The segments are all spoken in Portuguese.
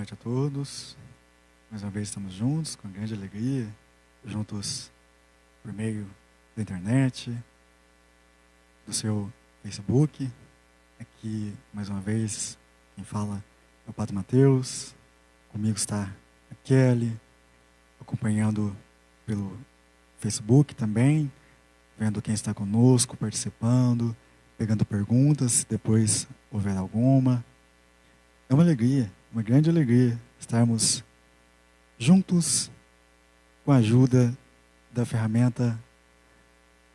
noite a todos. Mais uma vez estamos juntos, com grande alegria, juntos por meio da internet, do seu Facebook. Aqui, mais uma vez, quem fala é o Padre Mateus. Comigo está a Kelly, acompanhando pelo Facebook também, vendo quem está conosco, participando, pegando perguntas, se depois houver alguma. É uma alegria, uma grande alegria estarmos juntos com a ajuda da ferramenta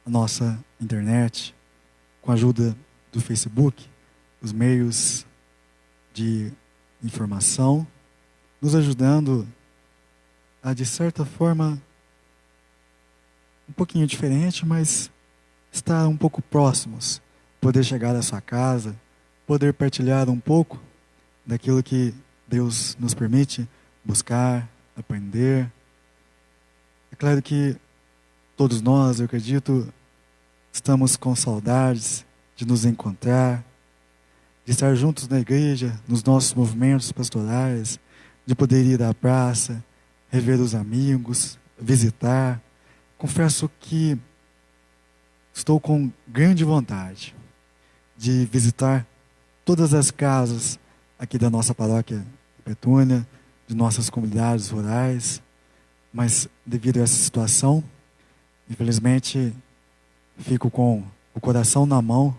nossa internet, com a ajuda do Facebook, os meios de informação, nos ajudando a, de certa forma, um pouquinho diferente, mas estar um pouco próximos, poder chegar à sua casa, poder partilhar um pouco daquilo que Deus nos permite buscar, aprender. É claro que todos nós, eu acredito, estamos com saudades de nos encontrar, de estar juntos na igreja, nos nossos movimentos pastorais, de poder ir à praça, rever os amigos, visitar. Confesso que estou com grande vontade de visitar todas as casas aqui da nossa paróquia Petúnia, de nossas comunidades rurais, mas devido a essa situação, infelizmente, fico com o coração na mão,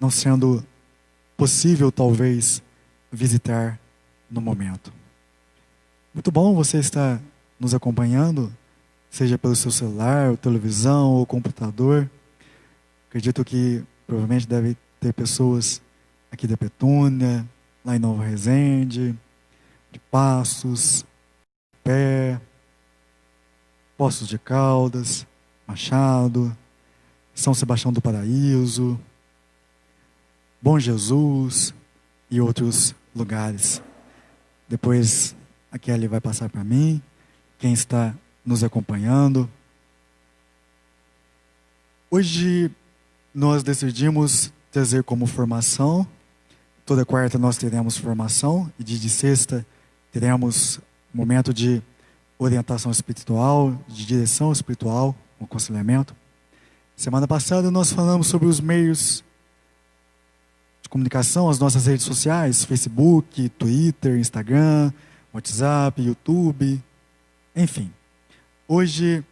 não sendo possível, talvez, visitar no momento. Muito bom você estar nos acompanhando, seja pelo seu celular, ou televisão, ou computador. Acredito que provavelmente deve ter pessoas aqui da Petúnia, lá em Nova Resende, de Passos, Pé, Poços de Caldas, Machado, São Sebastião do Paraíso, Bom Jesus e outros lugares. Depois a Kelly vai passar para mim, quem está nos acompanhando. Hoje nós decidimos trazer como formação, toda quarta nós teremos formação e de sexta teremos momento de orientação espiritual, de direção espiritual, um aconselhamento. Semana passada nós falamos sobre os meios de comunicação, as nossas redes sociais, Facebook, Twitter, Instagram, WhatsApp, YouTube, enfim. Hoje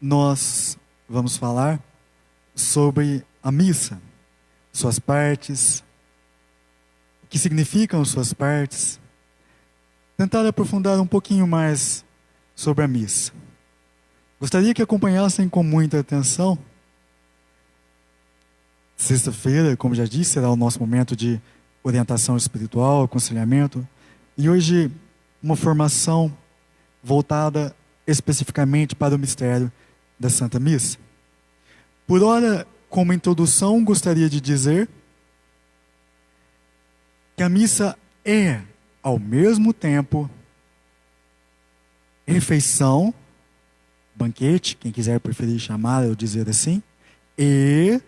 nós vamos falar sobre a missa, suas partes, o que significam suas partes, tentar aprofundar um pouquinho mais sobre a missa. Gostaria que acompanhassem com muita atenção. Sexta-feira, como já disse, será o nosso momento de orientação espiritual, aconselhamento, e hoje uma formação voltada especificamente para o mistério da Santa Missa. Por ora, como introdução, gostaria de dizer que a missa é, ao mesmo tempo, refeição, banquete, quem quiser preferir chamar ou dizer assim, e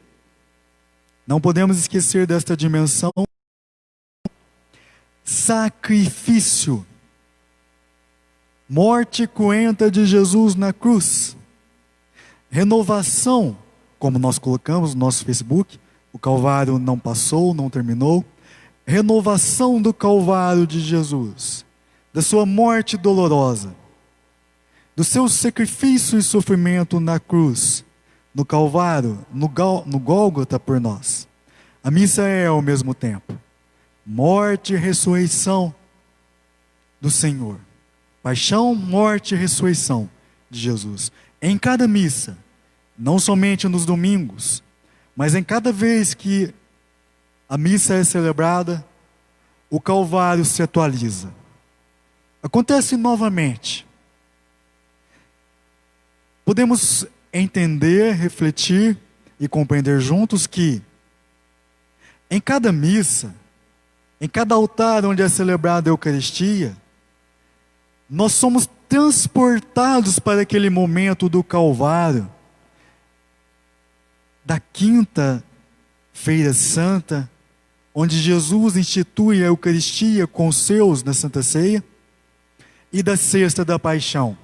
não podemos esquecer desta dimensão, sacrifício, morte cruenta de Jesus na cruz, renovação, como nós colocamos no nosso Facebook, o Calvário não passou, não terminou, renovação do Calvário de Jesus, da sua morte dolorosa, do seu sacrifício e sofrimento na cruz, no Calvário, no Gólgota por nós. A missa é ao mesmo tempo morte e ressurreição do Senhor. Paixão, morte e ressurreição de Jesus. Em cada missa, não somente nos domingos, mas em cada vez que a missa é celebrada, o Calvário se atualiza. Acontece novamente. Podemos entender, refletir e compreender juntos que em cada missa, em cada altar onde é celebrada a Eucaristia, nós somos transportados para aquele momento do Calvário, da quinta-feira santa, onde Jesus institui a Eucaristia com os seus na Santa Ceia, e da Sexta da Paixão,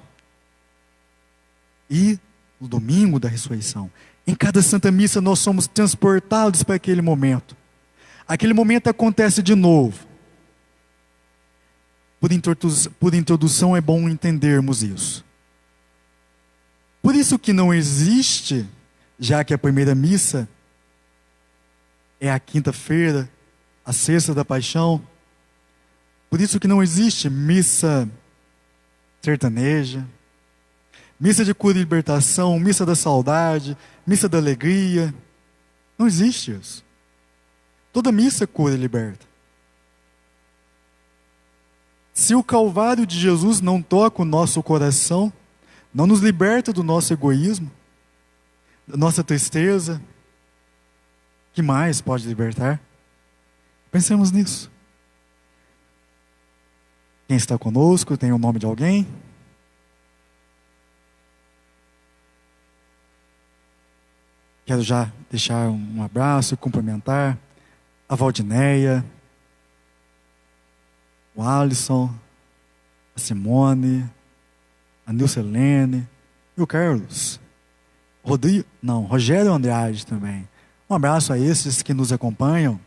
e no domingo da Ressurreição. Em cada Santa Missa nós somos transportados para aquele momento. Aquele momento acontece de novo. Por introdução é bom entendermos isso. Por isso que não existe, já que a primeira missa é a quinta-feira, a Sexta da Paixão, por isso que não existe missa sertaneja, missa de cura e libertação, missa da saudade, missa da alegria. Não existe isso. Toda missa cura e liberta. Se o Calvário de Jesus não toca o nosso coração, não nos liberta do nosso egoísmo, da nossa tristeza, o que mais pode libertar? Pensemos nisso. Quem está conosco, tem o nome de alguém? Quero já deixar um abraço e cumprimentar a Valdineia, o Alisson, a Simone, a Nilcelene e o Carlos. Rogério Andrade também. Um abraço a esses que nos acompanham.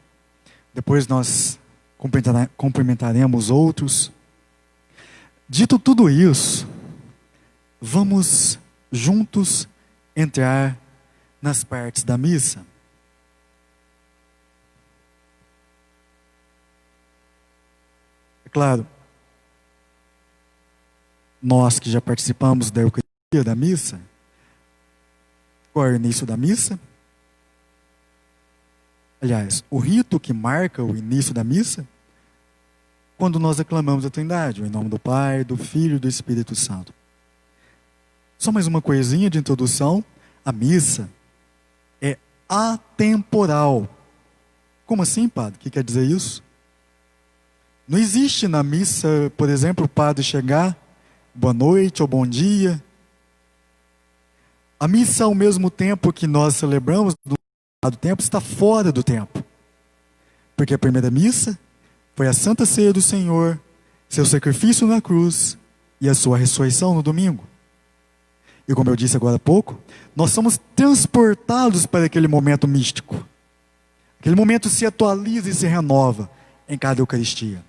Depois nós cumprimentaremos outros. Dito tudo isso, vamos juntos entrar nas partes da missa. É claro, nós que já participamos da Eucaristia da missa, qual é o início da missa? Aliás, o rito que marca o início da missa, quando nós aclamamos a Trindade, em nome do Pai, do Filho e do Espírito Santo. Só mais uma coisinha de introdução. A missa é atemporal. Como assim, padre? O que quer dizer isso? Não existe na missa, por exemplo, o padre chegar, boa noite ou bom dia. A missa, ao mesmo tempo que nós celebramos, do tempo, está fora do tempo. Porque a primeira missa foi a Santa Ceia do Senhor, seu sacrifício na cruz e a sua ressurreição no domingo. E como eu disse agora há pouco, nós somos transportados para aquele momento místico. Aquele momento se atualiza e se renova em cada Eucaristia.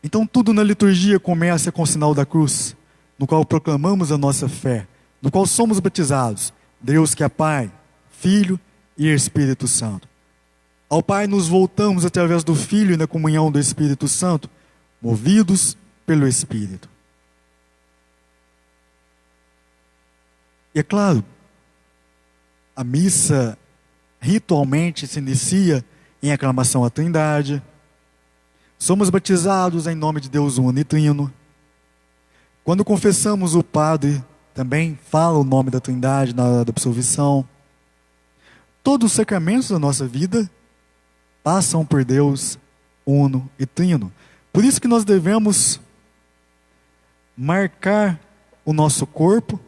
Então tudo na liturgia começa com o sinal da cruz, no qual proclamamos a nossa fé, no qual somos batizados, Deus que é Pai, Filho e Espírito Santo. Ao Pai nos voltamos através do Filho e na comunhão do Espírito Santo, movidos pelo Espírito. E é claro, a missa ritualmente se inicia em aclamação à Trindade. Somos batizados em nome de Deus Uno e Trino. Quando confessamos, o Padre também fala o nome da Trindade na hora da absolvição. Todos os sacramentos da nossa vida passam por Deus Uno e Trino. Por isso que nós devemos marcar o nosso corpo,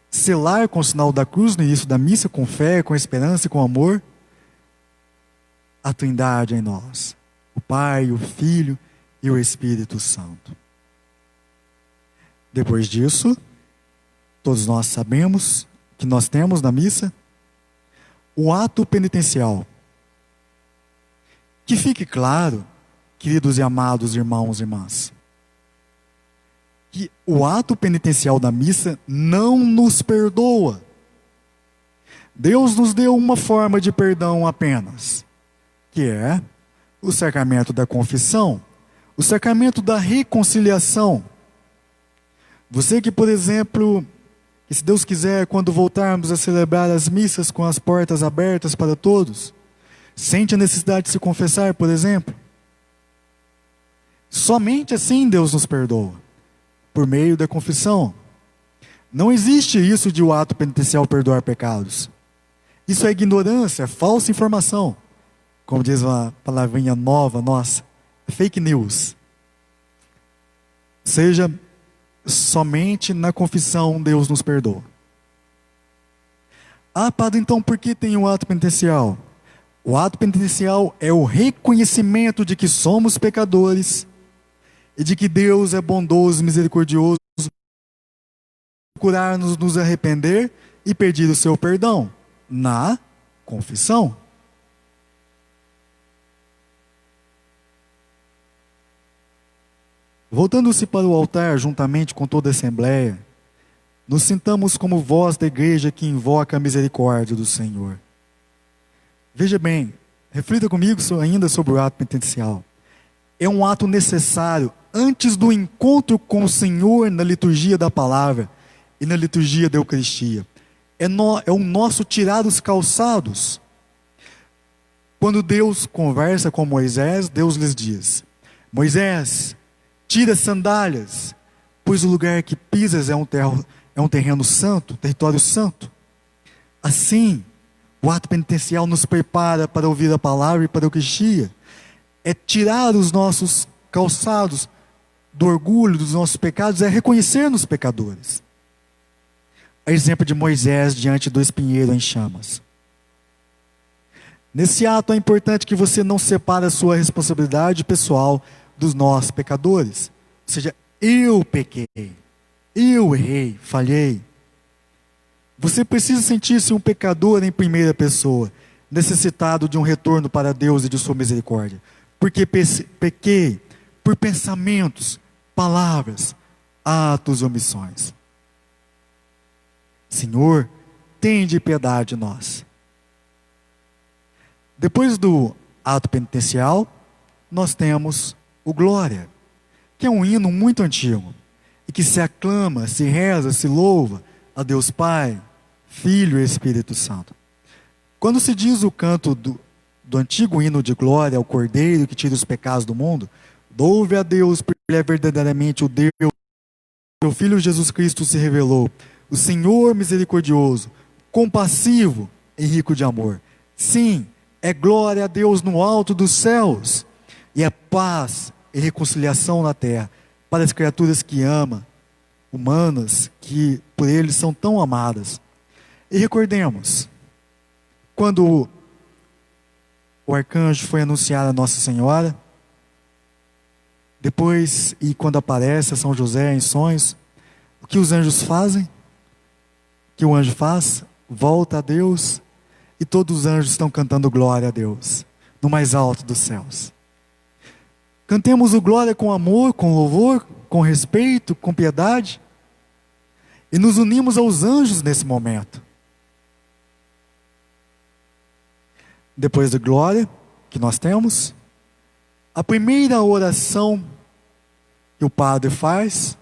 selar com o sinal da cruz no início da missa, com fé, com esperança e com amor, a Trindade em nós, o Pai, o Filho e o Espírito Santo. Depois disso, todos nós sabemos que nós temos na missa o ato penitencial. Que fique claro, queridos e amados irmãos e irmãs, que o ato penitencial da missa não nos perdoa. Deus nos deu uma forma de perdão apenas, que é o sacramento da confissão, o sacramento da reconciliação. Você que, por exemplo, que se Deus quiser, quando voltarmos a celebrar as missas com as portas abertas para todos, sente a necessidade de se confessar, por exemplo, somente assim Deus nos perdoa, por meio da confissão. Não existe isso de o ato penitencial perdoar pecados. Isso é ignorância, é falsa informação. Como diz uma palavrinha nova nossa, é fake news. Seja somente na confissão Deus nos perdoa. Ah, padre, então por que tem o ato penitencial? O ato penitencial é o reconhecimento de que somos pecadores e de que Deus é bondoso e misericordioso, procurar nos arrepender e pedir o seu perdão na confissão. Voltando-se para o altar juntamente com toda a assembleia, nos sintamos como voz da igreja que invoca a misericórdia do Senhor. Veja bem, reflita comigo ainda sobre o ato penitencial. É um ato necessário antes do encontro com o Senhor na liturgia da palavra e na liturgia da Eucaristia. É o nosso tirar os calçados. Quando Deus conversa com Moisés, Deus lhes diz: Moisés, tira as sandálias, pois o lugar que pisas é um terreno santo, território santo. Assim, o ato penitencial nos prepara para ouvir a palavra e para a Eucaristia. É tirar os nossos calçados do orgulho, dos nossos pecados, é reconhecer-nos pecadores. A exemplo de Moisés diante do espinheiro em chamas. Nesse ato é importante que você não separe a sua responsabilidade pessoal dos nós pecadores. Ou seja, eu pequei, eu errei, falhei. Você precisa sentir-se um pecador em primeira pessoa, necessitado de um retorno para Deus e de sua misericórdia. Porque pequei por pensamentos, palavras, atos e omissões. Senhor, tende piedade de nós. Depois do ato penitencial, nós temos o Glória, que é um hino muito antigo, e que se aclama, se reza, se louva a Deus Pai, Filho e Espírito Santo. Quando se diz o canto do antigo hino de glória ao Cordeiro que tira os pecados do mundo, louve a Deus, porque Ele é verdadeiramente o Deus, seu Filho Jesus Cristo se revelou, o Senhor misericordioso, compassivo e rico de amor. Sim, é glória a Deus no alto dos céus, e é paz e reconciliação na terra, para as criaturas que ama, humanas, que por Ele são tão amadas. E recordemos, quando o arcanjo foi anunciar a Nossa Senhora, depois, e quando aparece a São José em sonhos, o que os anjos fazem? O que o anjo faz? Volta a Deus, e todos os anjos estão cantando glória a Deus, no mais alto dos céus. Cantemos o glória com amor, com louvor, com respeito, com piedade, e nos unimos aos anjos nesse momento. Depois da glória que nós temos, a primeira oração que o padre faz,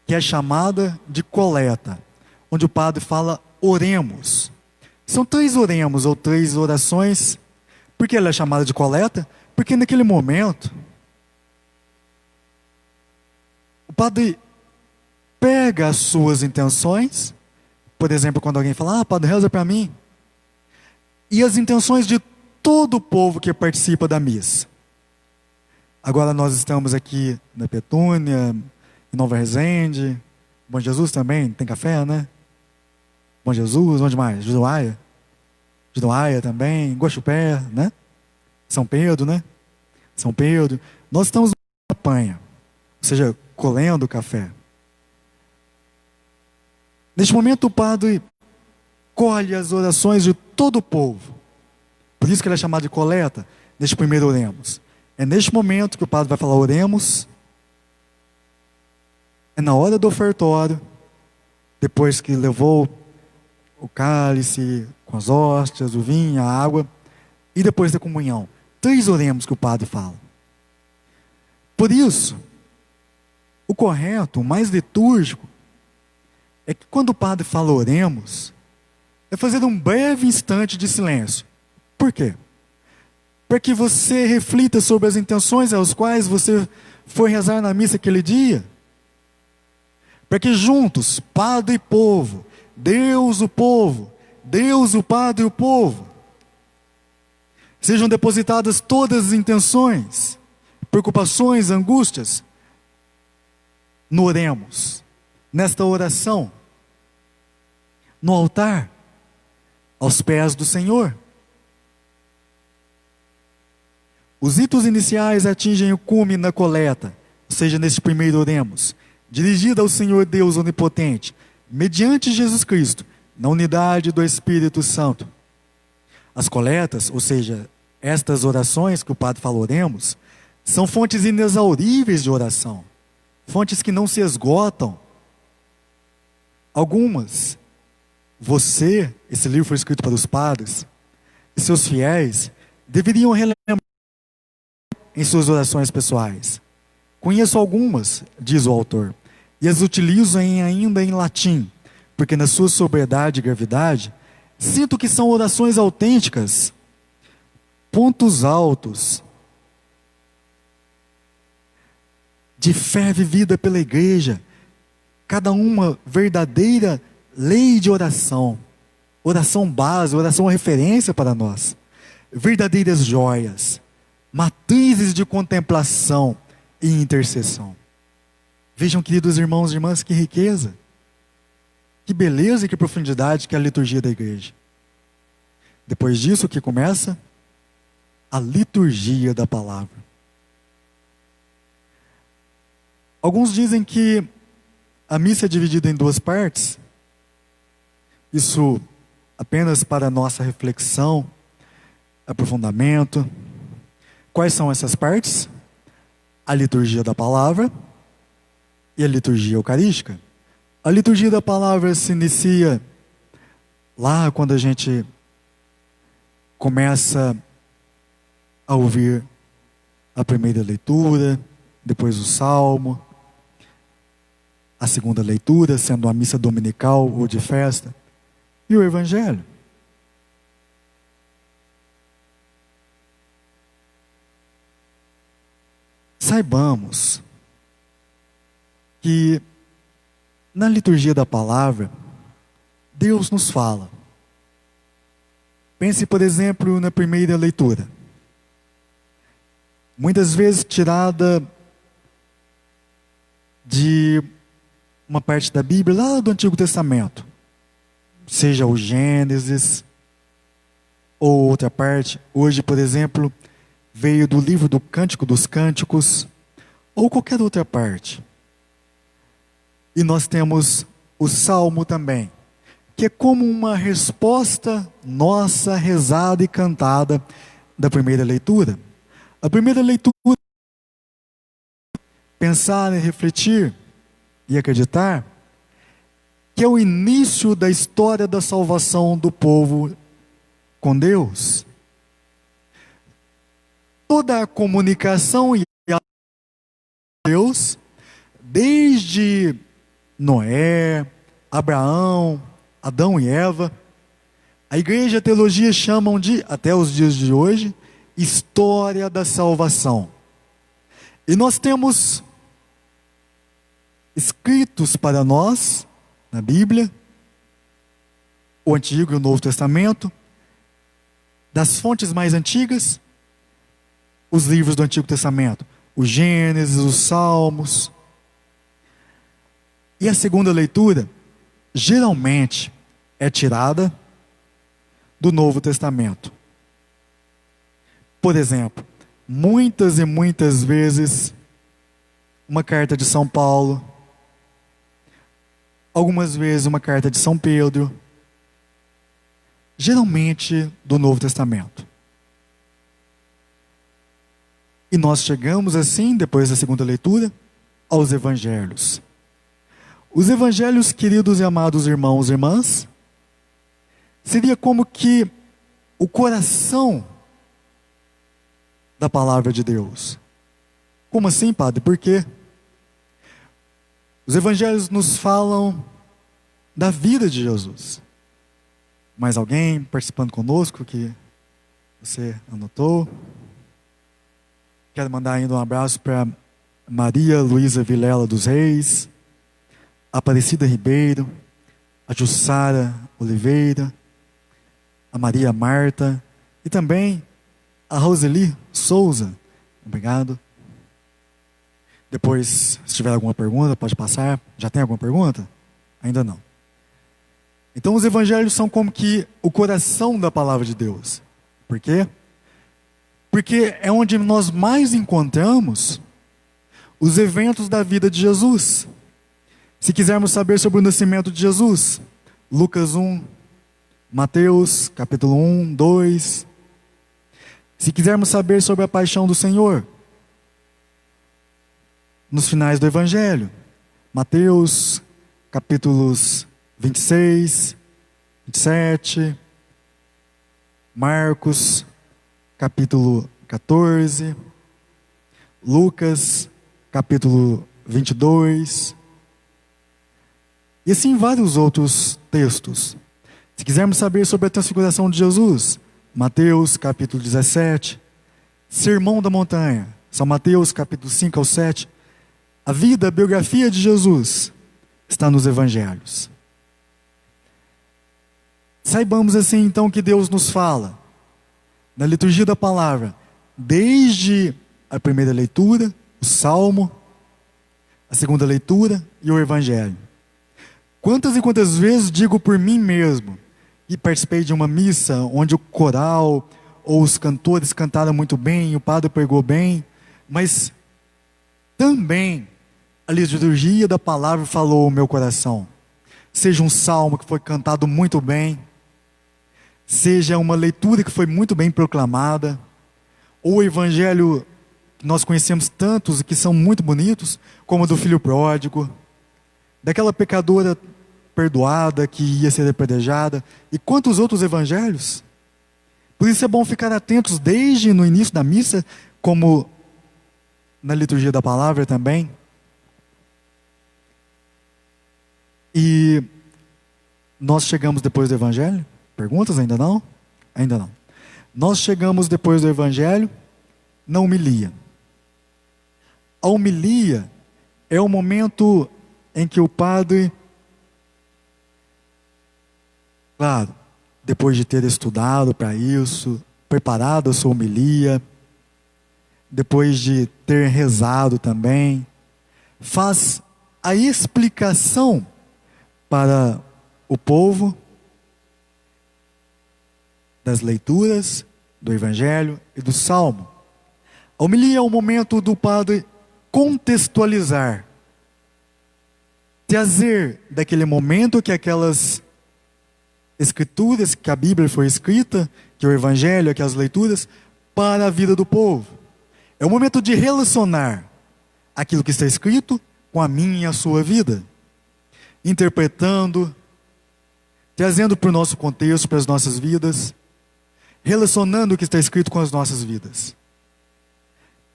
que é chamada de coleta, onde o padre fala oremos. São 3 oremos, ou 3 orações. Por que ela é chamada de coleta? Porque naquele momento, o padre pega as suas intenções, por exemplo, quando alguém fala, padre, reza para mim, e as intenções de todo o povo que participa da missa. Agora nós estamos aqui na Petúnia, em Nova Resende, Bom Jesus também, tem café, né? Bom Jesus, onde mais? Judoaia? Judoaia também, Guaxupé, né? São Pedro, né? São Pedro. Nós estamos na campanha, ou seja, colhendo café. Neste momento o padre colhe as orações de todo o povo. Por isso que ele é chamado de coleta, neste primeiro oremos. É neste momento que o padre vai falar oremos. É na hora do ofertório, depois que levou o cálice com as hóstias, o vinho, a água, e depois da comunhão. 3 oremos que o padre fala. Por isso, o correto, o mais litúrgico, é que quando o padre fala oremos, é fazer um breve instante de silêncio. Por quê? Para que você reflita sobre as intenções às quais você foi rezar na missa aquele dia. Para que juntos, padre e povo, Deus o povo, Deus o padre e o povo, sejam depositadas todas as intenções, preocupações, angústias, no oremos, nesta oração, no altar, aos pés do Senhor. Os ritos iniciais atingem o cume na coleta, ou seja, neste primeiro oremos, dirigida ao Senhor Deus Onipotente, mediante Jesus Cristo, na unidade do Espírito Santo. As coletas, ou seja, estas orações que o padre falou, oremos, são fontes inexauríveis de oração, fontes que não se esgotam. Algumas, esse livro foi escrito para os padres, e seus fiéis deveriam relembrar em suas orações pessoais. Conheço algumas, diz o autor, e as utilizo ainda em latim, porque na sua sobriedade e gravidade, sinto que são orações autênticas, pontos altos, de fé vivida pela igreja, cada uma verdadeira lei de oração, oração base, oração referência para nós, verdadeiras joias, matrizes de contemplação e intercessão. Vejam, queridos irmãos e irmãs, que riqueza, que beleza e que profundidade que é a liturgia da igreja. Depois disso, o que começa? A liturgia da palavra. Alguns dizem que a missa é dividida em duas partes. Isso apenas para nossa reflexão, aprofundamento. Quais são essas partes? A liturgia da palavra e a liturgia eucarística. A liturgia da palavra se inicia lá quando a gente começa a ouvir a primeira leitura, depois o salmo, a segunda leitura, sendo a missa dominical ou de festa, e o evangelho. Saibamos que na liturgia da palavra, Deus nos fala. Pense, por exemplo, na primeira leitura. Muitas vezes tirada de uma parte da Bíblia, lá do Antigo Testamento. Seja o Gênesis, ou outra parte. Hoje, por exemplo, veio do livro do Cântico dos Cânticos, ou qualquer outra parte. E nós temos o Salmo também, que é como uma resposta nossa, rezada e cantada da primeira leitura. A primeira leitura, pensar e refletir e acreditar que é o início da história da salvação do povo com Deus. Toda a comunicação e a Deus, desde Noé, Abraão, Adão e Eva, a igreja e a teologia chamam de, até os dias de hoje, história da salvação. E nós temos escritos para nós, na Bíblia, o Antigo e o Novo Testamento, das fontes mais antigas, os livros do Antigo Testamento, o Gênesis, os Salmos. E a segunda leitura, geralmente, é tirada do Novo Testamento. Por exemplo, muitas e muitas vezes, uma carta de São Paulo, algumas vezes uma carta de São Pedro, geralmente do Novo Testamento. E nós chegamos assim, depois da segunda leitura, aos Evangelhos. Os Evangelhos, queridos e amados irmãos e irmãs, seria como que o coração da palavra de Deus. Como assim, padre? Por quê? Os Evangelhos nos falam da vida de Jesus. Mais alguém participando conosco que você anotou? Quero mandar ainda um abraço para Maria Luísa Vilela dos Reis, Aparecida Ribeiro, a Jussara Oliveira, a Maria Marta e também a Roseli Souza. Obrigado. Depois, se tiver alguma pergunta, pode passar. Já tem alguma pergunta? Ainda não. Então, os evangelhos são como que o coração da palavra de Deus. Por quê? porque é onde nós mais encontramos os eventos da vida de Jesus. Se quisermos saber sobre o nascimento de Jesus, Lucas 1, Mateus capítulo 1, 2. Se quisermos saber sobre a paixão do Senhor, nos finais do Evangelho, Mateus capítulos 26, 27, Marcos capítulo 14, Lucas capítulo 22, e assim vários outros textos. Se quisermos saber sobre a transfiguração de Jesus, Mateus capítulo 17, Sermão da Montanha, São Mateus capítulo 5 ao 7, a vida, a biografia de Jesus está nos evangelhos. Saibamos assim então que Deus nos fala na liturgia da palavra, desde a primeira leitura, o Salmo, a segunda leitura e o Evangelho. Quantas e quantas vezes digo por mim mesmo, e participei de uma missa onde o coral ou os cantores cantaram muito bem, o padre pregou bem, mas também a liturgia da palavra falou ao meu coração. Seja um salmo que foi cantado muito bem, seja uma leitura que foi muito bem proclamada, ou o evangelho que nós conhecemos tantos e que são muito bonitos, como o do filho pródigo, daquela pecadora perdoada que ia ser apedrejada, e quantos outros evangelhos. Por isso é bom ficar atentos desde no início da missa, como na liturgia da palavra também. E nós chegamos depois do evangelho? Perguntas? Ainda não? Ainda não. Nós chegamos depois do evangelho na homilia. A homilia é o momento em que o padre, claro, depois de ter estudado para isso, preparado a sua homilia, depois de ter rezado também, faz a explicação para o povo das leituras do Evangelho e do Salmo. A homilia é o momento do padre contextualizar, trazer daquele momento que aquelas escrituras, que a Bíblia foi escrita, que o Evangelho, que as leituras, para a vida do povo. É o momento de relacionar aquilo que está escrito com a minha e a sua vida, interpretando, trazendo para o nosso contexto, para as nossas vidas, relacionando o que está escrito com as nossas vidas.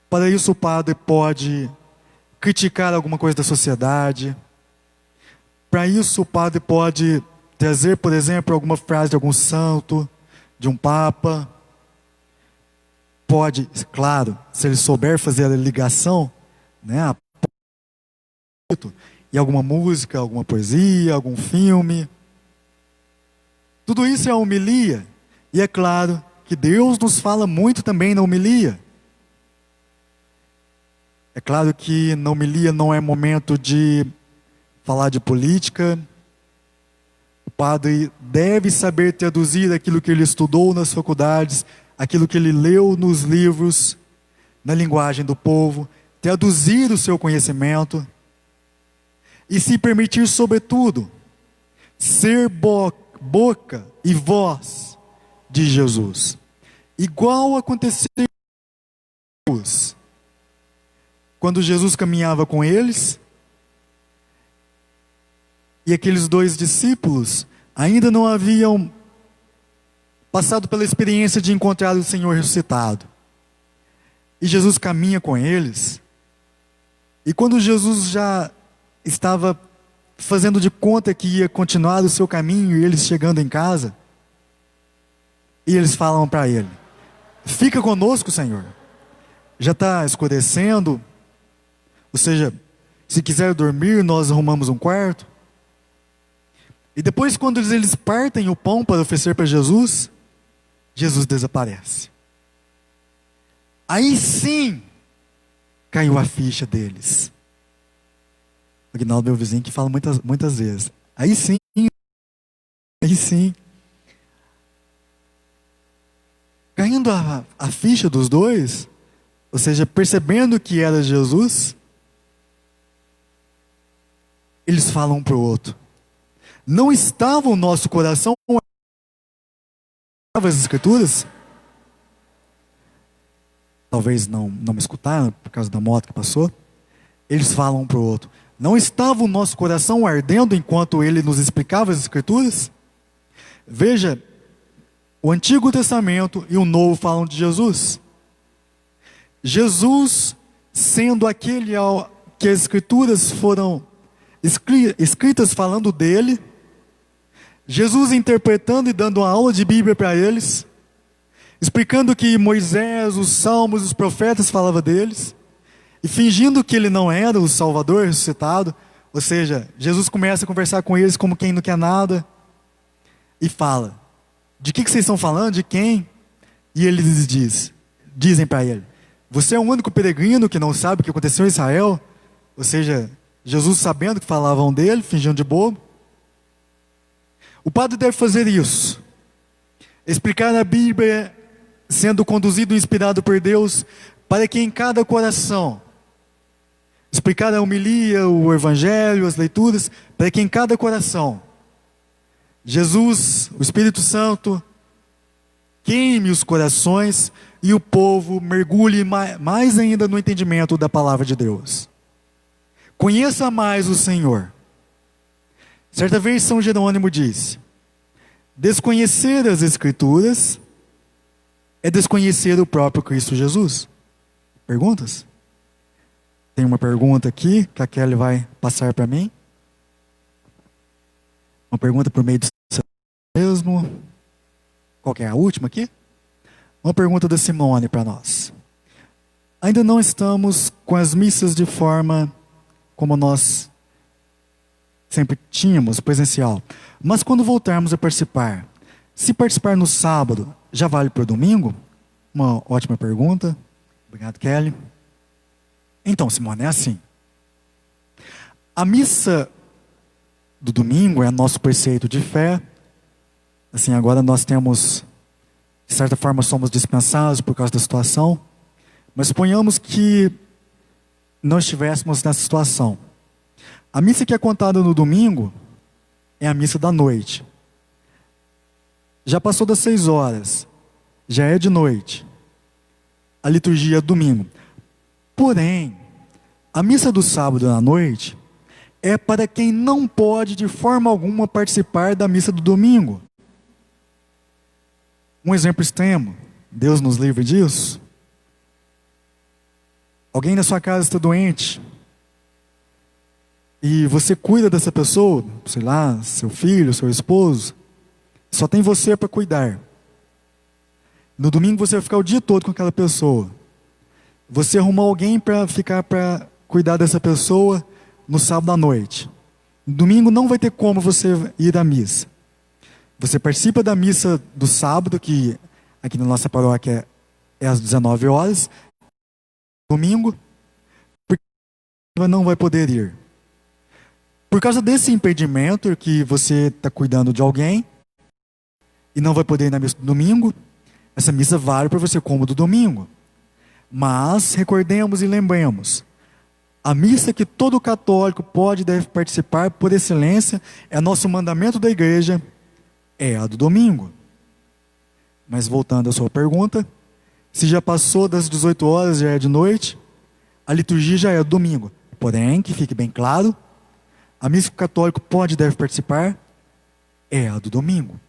Para isso o padre pode criticar alguma coisa da sociedade. Para isso o padre pode trazer, por exemplo, alguma frase de algum santo, de um papa. Pode, claro, se ele souber fazer a ligação, né, e alguma música, alguma poesia, algum filme. Tudo isso é a homilia. E é claro que Deus nos fala muito também na homilia. É claro que na homilia não é momento de falar de política. O padre deve saber traduzir aquilo que ele estudou nas faculdades, aquilo que ele leu nos livros, na linguagem do povo, traduzir o seu conhecimento e se permitir, sobretudo, ser boca e voz de Jesus. Igual aconteceu quando Jesus caminhava com eles, e aqueles dois discípulos ainda não haviam passado pela experiência de encontrar o Senhor ressuscitado. E Jesus caminha com eles, e quando Jesus já estava fazendo de conta que ia continuar o seu caminho, e eles chegando em casa, e eles falam para ele: fica conosco, Senhor, já está escurecendo, ou seja, se quiser dormir, nós arrumamos um quarto. E depois, quando eles partem o pão para oferecer para Jesus, Jesus desaparece. Aí sim caiu a ficha deles. O Aguinaldo, meu vizinho, que fala muitas vezes. Aí sim caindo a ficha dos dois, ou seja, percebendo que era Jesus, eles falam um para o outro: não estava o nosso coração as Escrituras? Talvez não me escutaram por causa da moto que passou. Eles falam um para o outro: não estava o nosso coração ardendo enquanto ele nos explicava as Escrituras? Veja, o Antigo Testamento e o Novo falam de Jesus. Jesus sendo aquele que as Escrituras foram escritas falando dele, Jesus interpretando e dando uma aula de Bíblia para eles, explicando que Moisés, os Salmos, os profetas falavam deles, e fingindo que ele não era o Salvador ressuscitado. Ou seja, Jesus começa a conversar com eles como quem não quer nada, e fala: de que vocês estão falando? De quem? E eles dizem para ele: você é o único peregrino que não sabe o que aconteceu em Israel? Ou seja, Jesus sabendo que falavam dele, fingindo de bobo. O padre deve fazer isso: explicar a Bíblia, sendo conduzido e inspirado por Deus, para que em cada coração, explicar a homilia, o evangelho, as leituras, para que em cada coração, Jesus, o Espírito Santo, queime os corações e o povo mergulhe mais ainda no entendimento da palavra de Deus. Conheça mais o Senhor. Certa vez São Jerônimo disse: desconhecer as Escrituras é desconhecer o próprio Cristo Jesus. Perguntas? Tem uma pergunta aqui que a Kelly vai passar para mim. Uma pergunta por meio do seu mesmo. Qual que é a última aqui? Uma pergunta da Simone para nós. Ainda não estamos com as missas de forma como nós sempre tínhamos, presencial. Mas quando voltarmos a participar, se participar no sábado, já vale para o domingo? Uma ótima pergunta. Obrigado, Kelly. Então, Simone, é assim. A missa do domingo é nosso preceito de fé. Assim, agora nós temos, de certa forma, somos dispensados por causa da situação. Mas suponhamos que não estivéssemos nessa situação. A missa que é contada no domingo é a missa da noite. Já passou das 6 horas, já é de noite. A liturgia é domingo. Porém, a missa do sábado à noite é para quem não pode de forma alguma participar da missa do domingo. Um exemplo extremo, Deus nos livre disso. Alguém na sua casa está doente e você cuida dessa pessoa, sei lá, seu filho, seu esposo, só tem você para cuidar. No domingo você vai ficar o dia todo com aquela pessoa. Você arrumou alguém para ficar para cuidar dessa pessoa no sábado à noite. No domingo não vai ter como você ir à missa. Você participa da missa do sábado, que aqui na nossa paróquia é às 19 horas. Domingo, porque não vai poder ir. Por causa desse impedimento que você está cuidando de alguém e não vai poder ir na missa do domingo, essa missa vale para você como do domingo. Mas recordemos e lembremos, a missa que todo católico pode e deve participar por excelência, é nosso mandamento da igreja, é a do domingo. Mas voltando à sua pergunta, se já passou das 18 horas, já é de noite, a liturgia já é domingo. Porém, que fique bem claro, a missa que o católico pode e deve participar é a do domingo.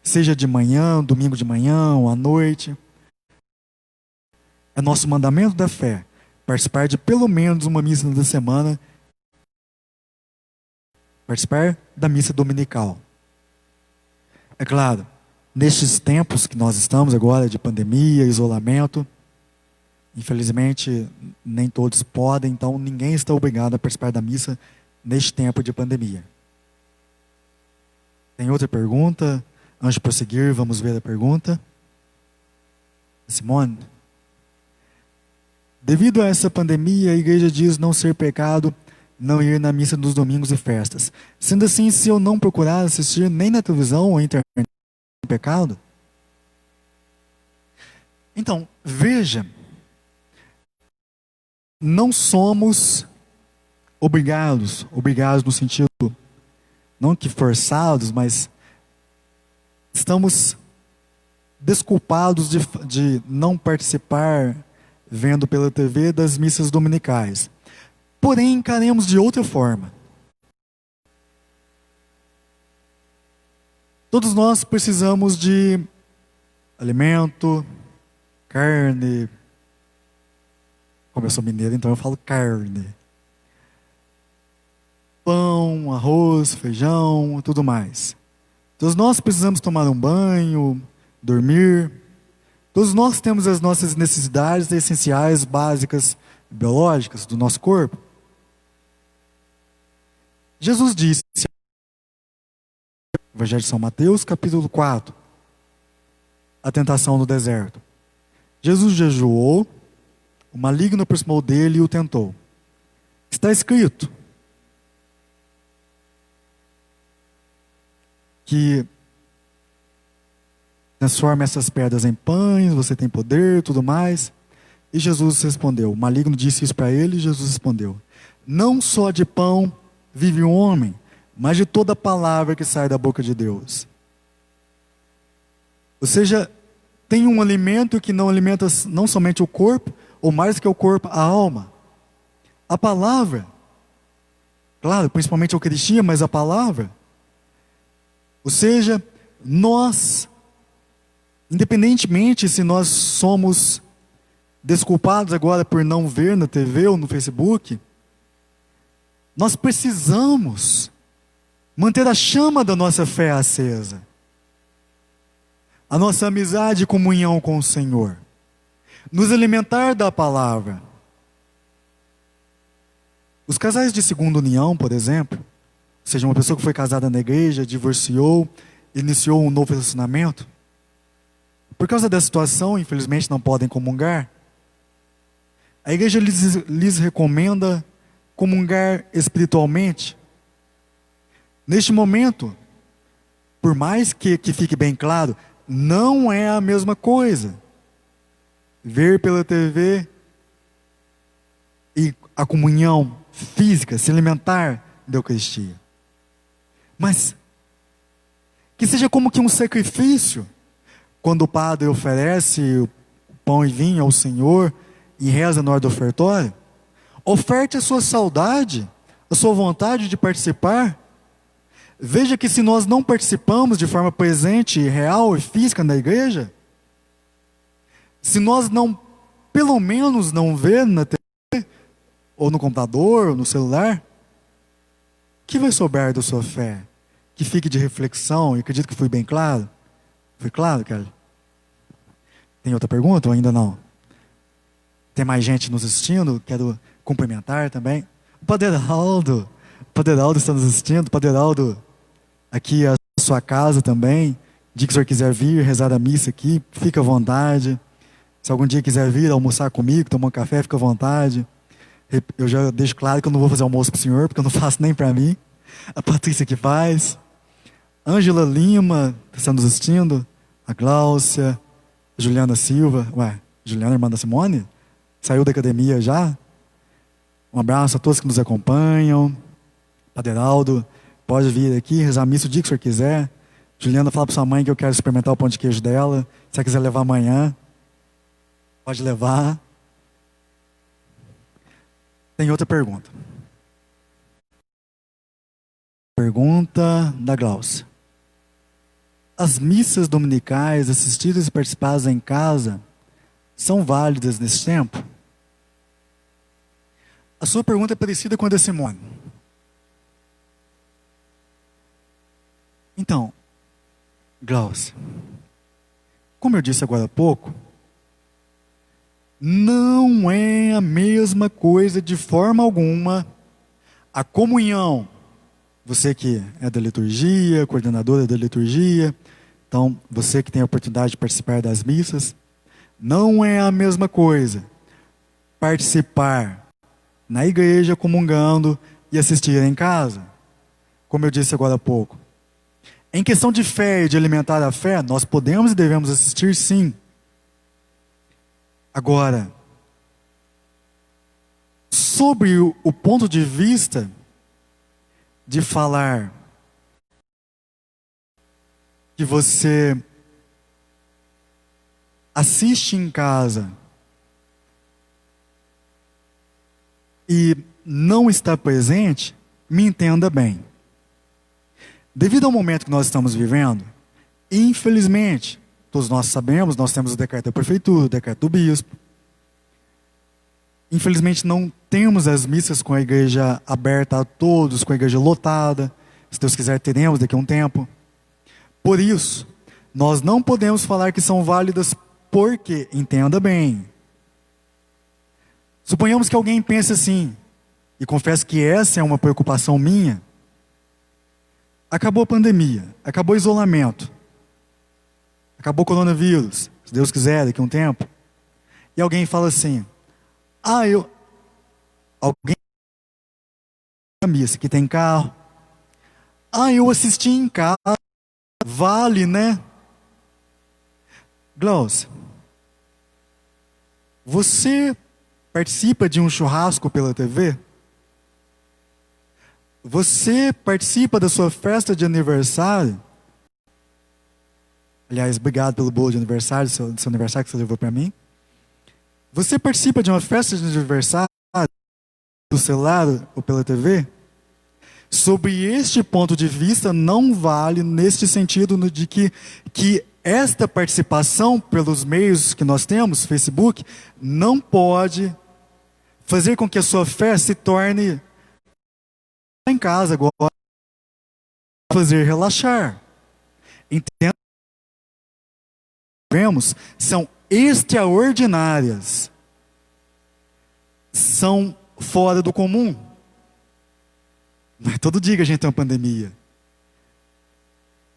Seja de manhã, domingo de manhã ou à noite. É nosso mandamento da fé participar de pelo menos uma missa da semana, participar da missa dominical. É claro, nestes tempos que nós estamos agora de pandemia, isolamento, infelizmente nem todos podem, então ninguém está obrigado a participar da missa neste tempo de pandemia. Tem outra pergunta? Antes de prosseguir, vamos ver a pergunta. Simone. Devido a essa pandemia, a igreja diz não ser pecado não ir na missa nos domingos e festas. Sendo assim, se eu não procurar assistir nem na televisão ou internet, é pecado? Então, veja, não somos obrigados no sentido, não que forçados, mas estamos desculpados de não participar, vendo pela TV, das missas dominicais. Porém, encaremos de outra forma. Todos nós precisamos de alimento, carne. Como eu sou mineiro, então eu falo carne. Pão, arroz, feijão, tudo mais. Todos nós precisamos tomar um banho, dormir. Todos nós temos as nossas necessidades essenciais, básicas, biológicas do nosso corpo. Jesus disse, Evangelho de São Mateus, capítulo 4, a tentação no deserto. Jesus jejuou, o maligno aproximou dele e o tentou. Está escrito que transforma essas pedras em pães, você tem poder, tudo mais. E Jesus respondeu, o maligno disse isso para ele, e Jesus respondeu, não só de pão vive o homem, mas de toda palavra que sai da boca de Deus. Ou seja, tem um alimento que não alimenta não somente o corpo, ou mais que o corpo, a alma. A palavra, claro, principalmente a Eucaristia, mas a palavra. Ou seja, nós, independentemente se nós somos desculpados agora por não ver na TV ou no Facebook, nós precisamos manter a chama da nossa fé acesa. A nossa amizade e comunhão com o Senhor. Nos alimentar da palavra. Os casais de segunda união, por exemplo, ou seja, uma pessoa que foi casada na igreja, divorciou, iniciou um novo relacionamento, por causa da situação, infelizmente não podem comungar, a igreja lhes recomenda comungar espiritualmente. Neste momento, por mais que fique bem claro, não é a mesma coisa ver pela TV e a comunhão física, se alimentar da Eucaristia. Mas que seja como que um sacrifício, quando o padre oferece o pão e vinho ao Senhor e reza na hora do ofertório, oferte a sua saudade, a sua vontade de participar. Veja que se nós não participamos de forma presente, real e física na igreja, se nós não, pelo menos não ver na TV, ou no computador, ou no celular, o que vai sobrar da sua fé? Que fique de reflexão, e acredito que fui bem claro. Foi claro, Kelly? Tem outra pergunta ou ainda não? Tem mais gente nos assistindo? Quero cumprimentar também. O Padre Heraldo está nos assistindo. O Padre Heraldo, aqui é a sua casa também. Dia que o senhor quiser vir, rezar a missa aqui, fica à vontade. Se algum dia quiser vir almoçar comigo, tomar um café, fica à vontade. Eu já deixo claro que eu não vou fazer almoço para o senhor, porque eu não faço nem para mim. A Patrícia que faz. Ângela Lima está nos assistindo. A Gláucia. A Juliana Silva. Juliana, irmã da Simone? Saiu da academia já? Um abraço a todos que nos acompanham. Padre Heraldo, pode vir aqui, rezar a missa o dia que o senhor quiser. Juliana, fala para sua mãe que eu quero experimentar o pão de queijo dela. Se ela quiser levar amanhã, pode levar. Tem outra pergunta. Pergunta da Gláucia. As missas dominicais assistidas e participadas em casa são válidas nesse tempo? A sua pergunta é parecida com a da Simone. Então, Gláucia, como eu disse agora há pouco, não é a mesma coisa de forma alguma a comunhão. Você que é da liturgia, coordenadora da liturgia, então você que tem a oportunidade de participar das missas, não é a mesma coisa participar na igreja comungando e assistir em casa. Como eu disse agora há pouco. Em questão de fé e de alimentar a fé, nós podemos e devemos assistir sim. Agora, sobre o ponto de vista de falar que você assiste em casa e não está presente, me entenda bem. Devido ao momento que nós estamos vivendo, infelizmente, todos nós sabemos, nós temos o decreto da prefeitura, o decreto do bispo. Infelizmente não temos as missas com a igreja aberta a todos, com a igreja lotada. Se Deus quiser, teremos daqui a um tempo. Por isso, nós não podemos falar que são válidas porque, entenda bem, suponhamos que alguém pense assim, e confesso que essa é uma preocupação minha. Acabou a pandemia, acabou o isolamento, acabou o coronavírus, se Deus quiser, daqui a um tempo. E alguém fala assim, alguém que tem carro, eu assisti em casa, vale, né? Glaucia, você participa de um churrasco pela TV? Você participa da sua festa de aniversário? Aliás, obrigado pelo bolo de aniversário, do seu aniversário que você levou para mim. Você participa de uma festa de aniversário do celular ou pela TV? Sob este ponto de vista, não vale neste sentido de que esta participação pelos meios que nós temos, Facebook, não pode fazer com que a sua fé se torne em casa agora, fazer relaxar. Entenda, vemos, são extraordinárias, são fora do comum. Não é todo dia que a gente tem uma pandemia.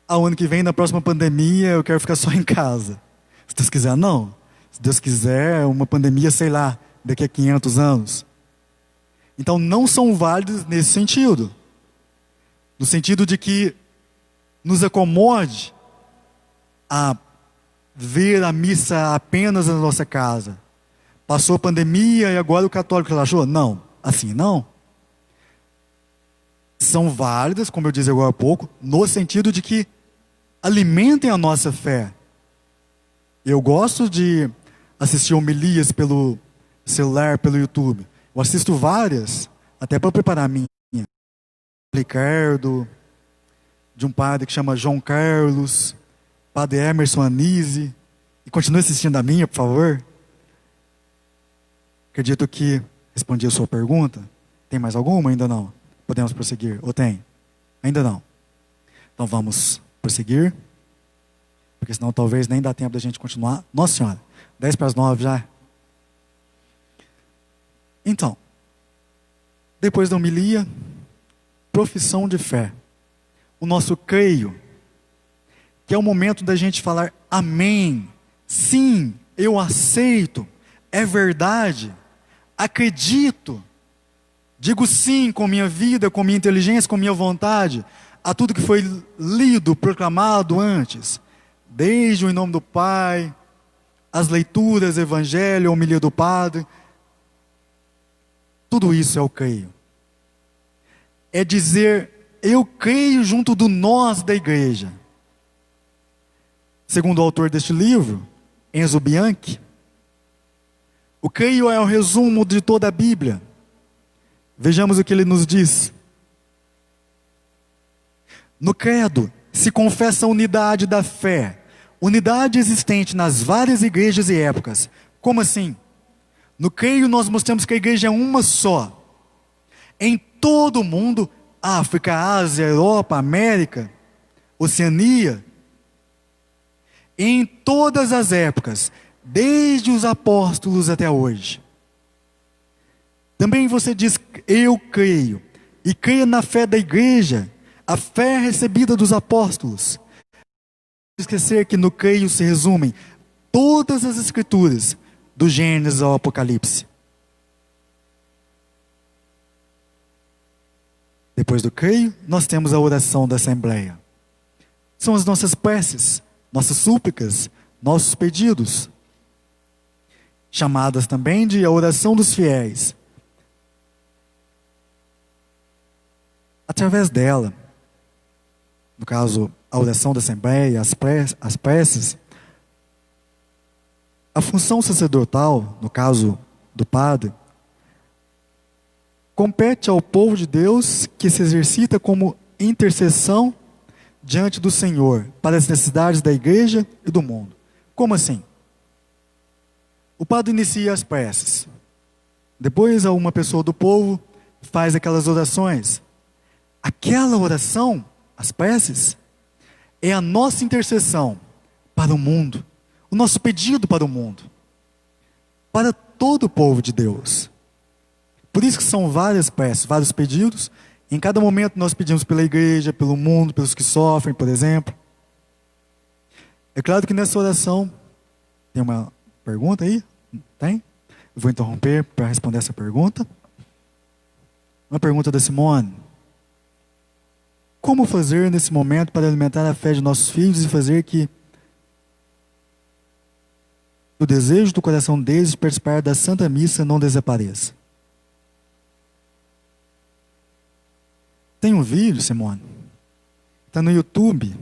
Ao ano que vem, na próxima pandemia, eu quero ficar só em casa. Se Deus quiser, não. Se Deus quiser, uma pandemia, sei lá, daqui a 500 anos. Então, não são válidos nesse sentido. No sentido de que nos acomode a ver a missa apenas na nossa casa. Passou a pandemia e agora o católico relaxou? Não, assim não. São válidas, como eu disse agora há pouco, no sentido de que alimentem a nossa fé. Eu gosto de assistir homilias pelo celular, pelo YouTube. Eu assisto várias, até para preparar a minha. Ricardo, de um padre que chama João Carlos, padre Emerson Anise, e continue assistindo a minha, por favor. Acredito que respondi a sua pergunta. Tem mais alguma? Ainda não. Podemos prosseguir? Ou tem? Ainda não. Então vamos prosseguir, porque senão talvez nem dá tempo da gente continuar. Nossa Senhora, 10 para as 9 já. Então, depois da homilia, profissão de fé. O nosso creio, que é o momento da gente falar amém, sim, eu aceito, é verdade, acredito, digo sim com minha vida, com minha inteligência, com minha vontade, a tudo que foi lido, proclamado antes, desde o em nome do Pai, as leituras, evangelho, a homilia do Padre, tudo isso é o creio. É dizer, eu creio junto do nós da igreja. Segundo o autor deste livro, Enzo Bianchi, o creio é o resumo de toda a Bíblia. Vejamos o que ele nos diz. No credo se confessa a unidade da fé, unidade existente nas várias igrejas e épocas. Como assim? No creio nós mostramos que a igreja é uma só. Em todo o mundo, África, Ásia, Europa, América, Oceania, em todas as épocas, desde os apóstolos até hoje. Também você diz, eu creio, e creia na fé da igreja, a fé recebida dos apóstolos. Não esquecer que no creio se resumem todas as escrituras, do Gênesis ao Apocalipse. Depois do creio, nós temos a oração da Assembleia. São as nossas preces, nossas súplicas, nossos pedidos, chamadas também de a oração dos fiéis. Através dela, no caso, a oração da Assembleia, as preces, a função sacerdotal, no caso do padre, compete ao povo de Deus que se exercita como intercessão diante do Senhor para as necessidades da igreja e do mundo. Como assim? O padre inicia as preces. Depois, uma pessoa do povo faz aquelas orações. Aquela oração, as preces, é a nossa intercessão para o mundo, o nosso pedido para o mundo, para todo o povo de Deus. Por isso que são várias preces, vários pedidos. Em cada momento nós pedimos pela igreja, pelo mundo, pelos que sofrem, por exemplo. É claro que nessa oração, tem uma pergunta aí? Tem? Eu vou interromper para responder essa pergunta. Uma pergunta da Simone. Como fazer nesse momento para alimentar a fé de nossos filhos e fazer que o desejo do coração deles de participar da Santa Missa não desapareça? Tem um vídeo, Simone, está no YouTube.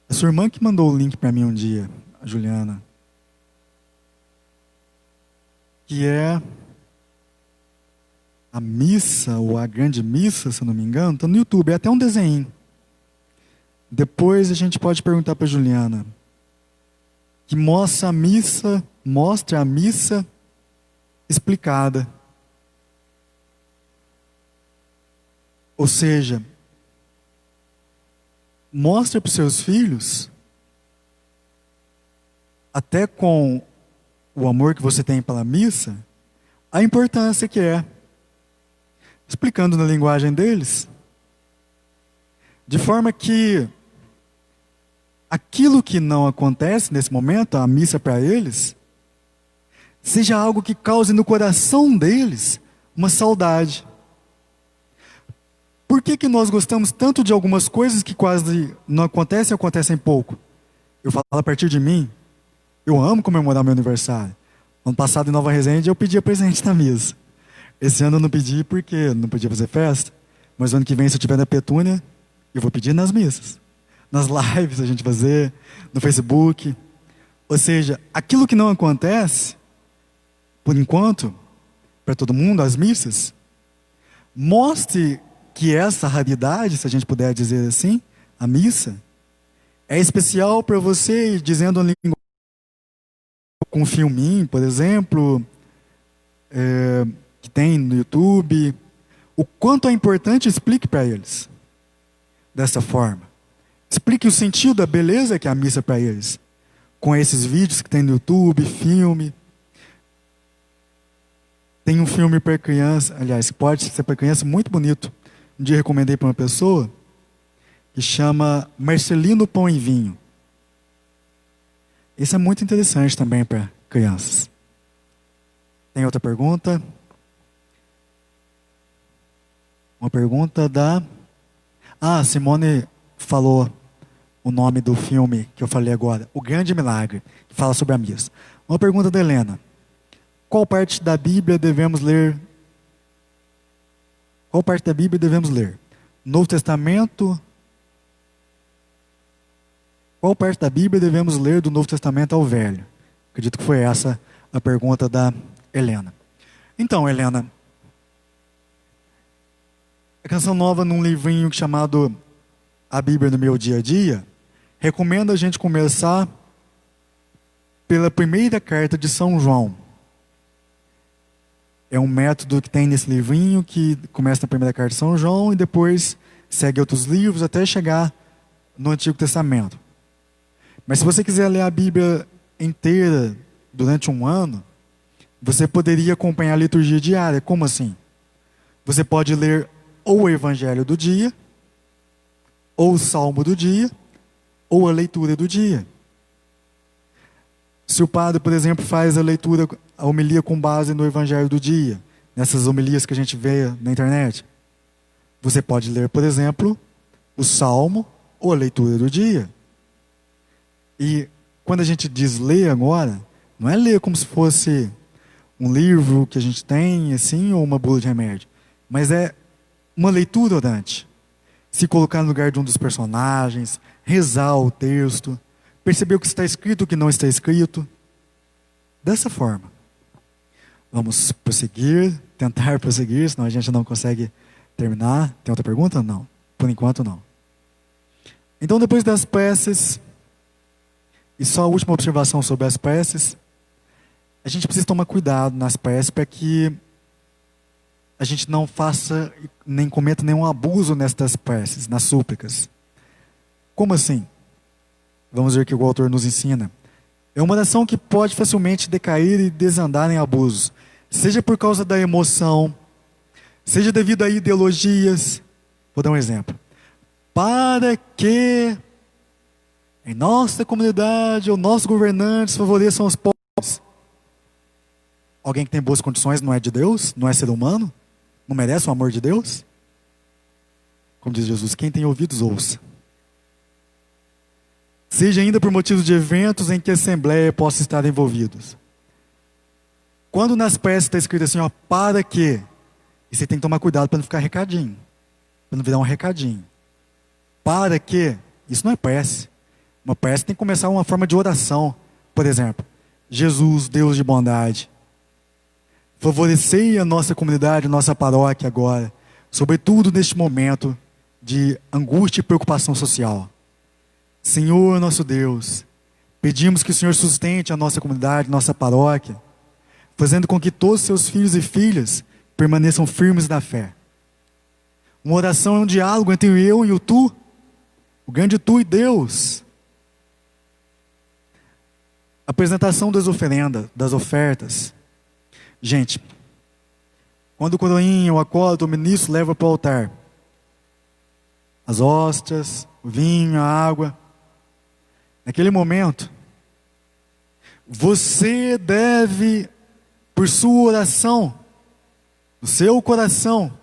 A sua irmã que mandou o link para mim um dia, a Juliana, que é a missa, ou a grande missa, se eu não me engano, está no YouTube, é até um desenho. Depois a gente pode perguntar para a Juliana, que mostra a missa explicada. Ou seja, mostra para os seus filhos, até com o amor que você tem pela missa, a importância que é, explicando na linguagem deles, de forma que aquilo que não acontece nesse momento, a missa para eles, seja algo que cause no coração deles uma saudade. Por que nós gostamos tanto de algumas coisas que quase não acontecem ou acontecem pouco? Eu falo a partir de mim, eu amo comemorar meu aniversário. Ano passado em Nova Resende eu pedia presente na missa. Esse ano eu não pedi porque não podia fazer festa, mas ano que vem, se eu estiver na Petúnia, eu vou pedir nas missas. Nas lives a gente fazer, no Facebook. Ou seja, aquilo que não acontece, por enquanto, para todo mundo, as missas, mostre que essa raridade, se a gente puder dizer assim, a missa, é especial para você, dizendo a língua com um filminho, por exemplo, que tem no YouTube, o quanto é importante, explique para eles dessa forma. Explique o sentido, a beleza que é a missa para eles, com esses vídeos que tem no YouTube, filme. Tem um filme para criança, aliás, pode ser para criança, muito bonito. Um dia eu recomendei para uma pessoa, que chama Marcelino Pão e Vinho. Isso é muito interessante também para crianças. Tem outra pergunta? Uma pergunta da... Simone falou o nome do filme que eu falei agora, O Grande Milagre, que fala sobre a missa. Uma pergunta da Helena. Qual parte da Bíblia devemos ler? Qual parte da Bíblia devemos ler? Novo Testamento? Qual parte da Bíblia devemos ler do Novo Testamento ao Velho? Acredito que foi essa a pergunta da Helena. Então, Helena, a Canção Nova, num livrinho chamado A Bíblia no Meu Dia a Dia, recomenda a gente começar pela primeira carta de São João. É um método que tem nesse livrinho que começa na primeira carta de São João e depois segue outros livros até chegar no Antigo Testamento. Mas se você quiser ler a Bíblia inteira durante um ano, você poderia acompanhar a liturgia diária. Como assim? Você pode ler ou o Evangelho do dia, ou o Salmo do dia, ou a leitura do dia. Se o padre, por exemplo, faz a leitura, a homilia com base no Evangelho do dia, nessas homilias que a gente vê na internet, você pode ler, por exemplo, o Salmo ou a leitura do dia. E quando a gente diz ler agora, Não é ler como se fosse um livro que a gente tem, assim, ou uma bula de remédio. Mas é uma leitura orante. Se colocar no lugar de um dos personagens, rezar o texto, perceber o que está escrito e o que não está escrito. Dessa forma. Vamos prosseguir, tentar prosseguir, senão a gente não consegue terminar. Tem outra pergunta? Não. Por enquanto, não. Então, depois das preces, e só a última observação sobre as preces, a gente precisa tomar cuidado nas preces para que a gente não faça, nem cometa nenhum abuso nestas preces, nas súplicas. Como assim? Vamos ver o que o autor nos ensina. É uma oração que pode facilmente decair e desandar em abusos, seja por causa da emoção, seja devido a ideologias. Vou dar um exemplo. Para que em nossa comunidade ou nossos governantes favoreçam os pobres. Alguém que tem boas condições não é de Deus? Não é ser humano? Não merece o amor de Deus? Como diz Jesus, quem tem ouvidos, ouça. Seja ainda por motivos de eventos em que a Assembleia possa estar envolvidos. Quando nas preces está escrito assim, ó, para que, e você tem que tomar cuidado para não ficar recadinho, para não virar um recadinho. Para que, isso não é prece. Uma prece tem que começar uma forma de oração. Por exemplo, Jesus, Deus de bondade, favorecei a nossa comunidade, a nossa paróquia agora, sobretudo neste momento de angústia e preocupação social. Senhor nosso Deus, pedimos que o Senhor sustente a nossa comunidade, nossa paróquia, fazendo com que todos os seus filhos e filhas permaneçam firmes na fé. Uma oração é um diálogo entre o eu e o tu, o grande tu e Deus. Apresentação das oferendas, das ofertas. Gente, quando o coroinha, o acólito, o ministro leva para o altar as hóstias, o vinho, a água, naquele momento, você deve, por sua oração, no seu coração,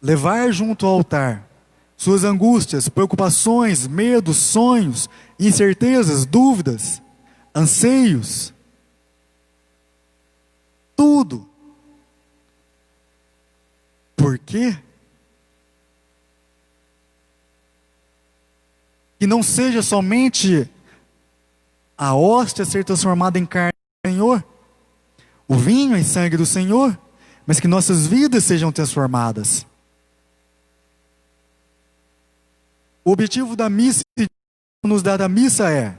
levar junto ao altar suas angústias, preocupações, medos, sonhos, incertezas, dúvidas, anseios, tudo. Por quê? Que não seja somente a hóstia ser transformada em carne do Senhor, o vinho em sangue do Senhor, mas que nossas vidas sejam transformadas. O objetivo da missa, nos dar a missa é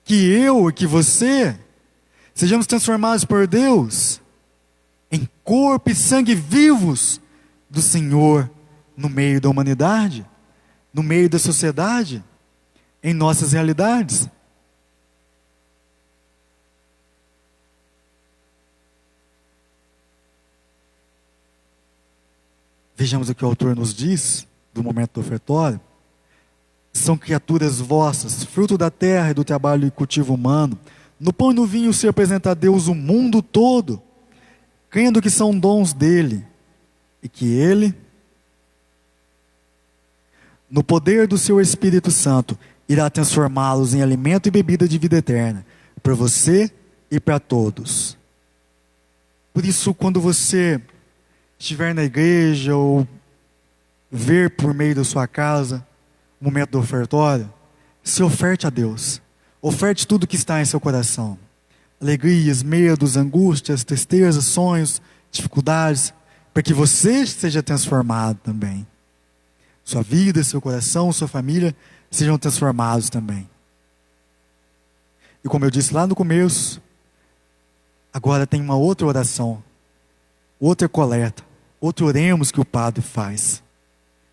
que eu e que você sejamos transformados por Deus em corpo e sangue vivos do Senhor no meio da humanidade, no meio da sociedade, em nossas realidades. Vejamos o que o autor nos diz do momento do ofertório. São criaturas vossas, fruto da terra e do trabalho e cultivo humano. No pão e no vinho se apresenta a Deus o mundo todo, crendo que são dons dele, e que ele, no poder do seu Espírito Santo, irá transformá-los em alimento e bebida de vida eterna, para você e para todos. Por isso, quando você estiver na igreja, ou ver por meio da sua casa, o momento do ofertório, se oferte a Deus. Oferte tudo que está em seu coração. Alegrias, medos, angústias, tristezas, sonhos, dificuldades, para que você seja transformado também. Sua vida, seu coração, sua família sejam transformados também. E como eu disse lá no começo, agora tem uma outra oração, outra coleta, outro oremos que o padre faz.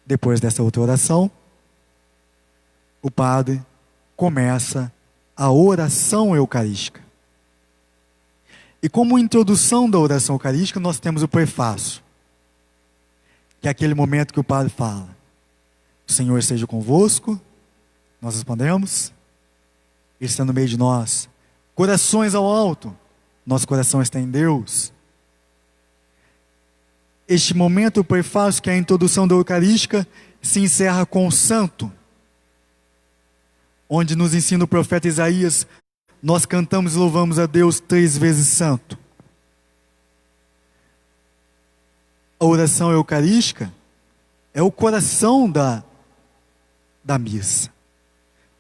Depois dessa outra oração, o padre começa a oração eucarística. E como introdução da oração eucarística, nós temos o prefácio, que é aquele momento que o padre fala: o Senhor esteja convosco. Nós respondemos: Ele está no meio de nós. Corações ao alto, nosso coração está em Deus. Este momento, o prefácio, que é a introdução da Eucarística, se encerra com o santo. onde nos ensina o profeta Isaías, nós cantamos e louvamos a Deus 3 vezes santo. A oração eucarística é o coração da missa,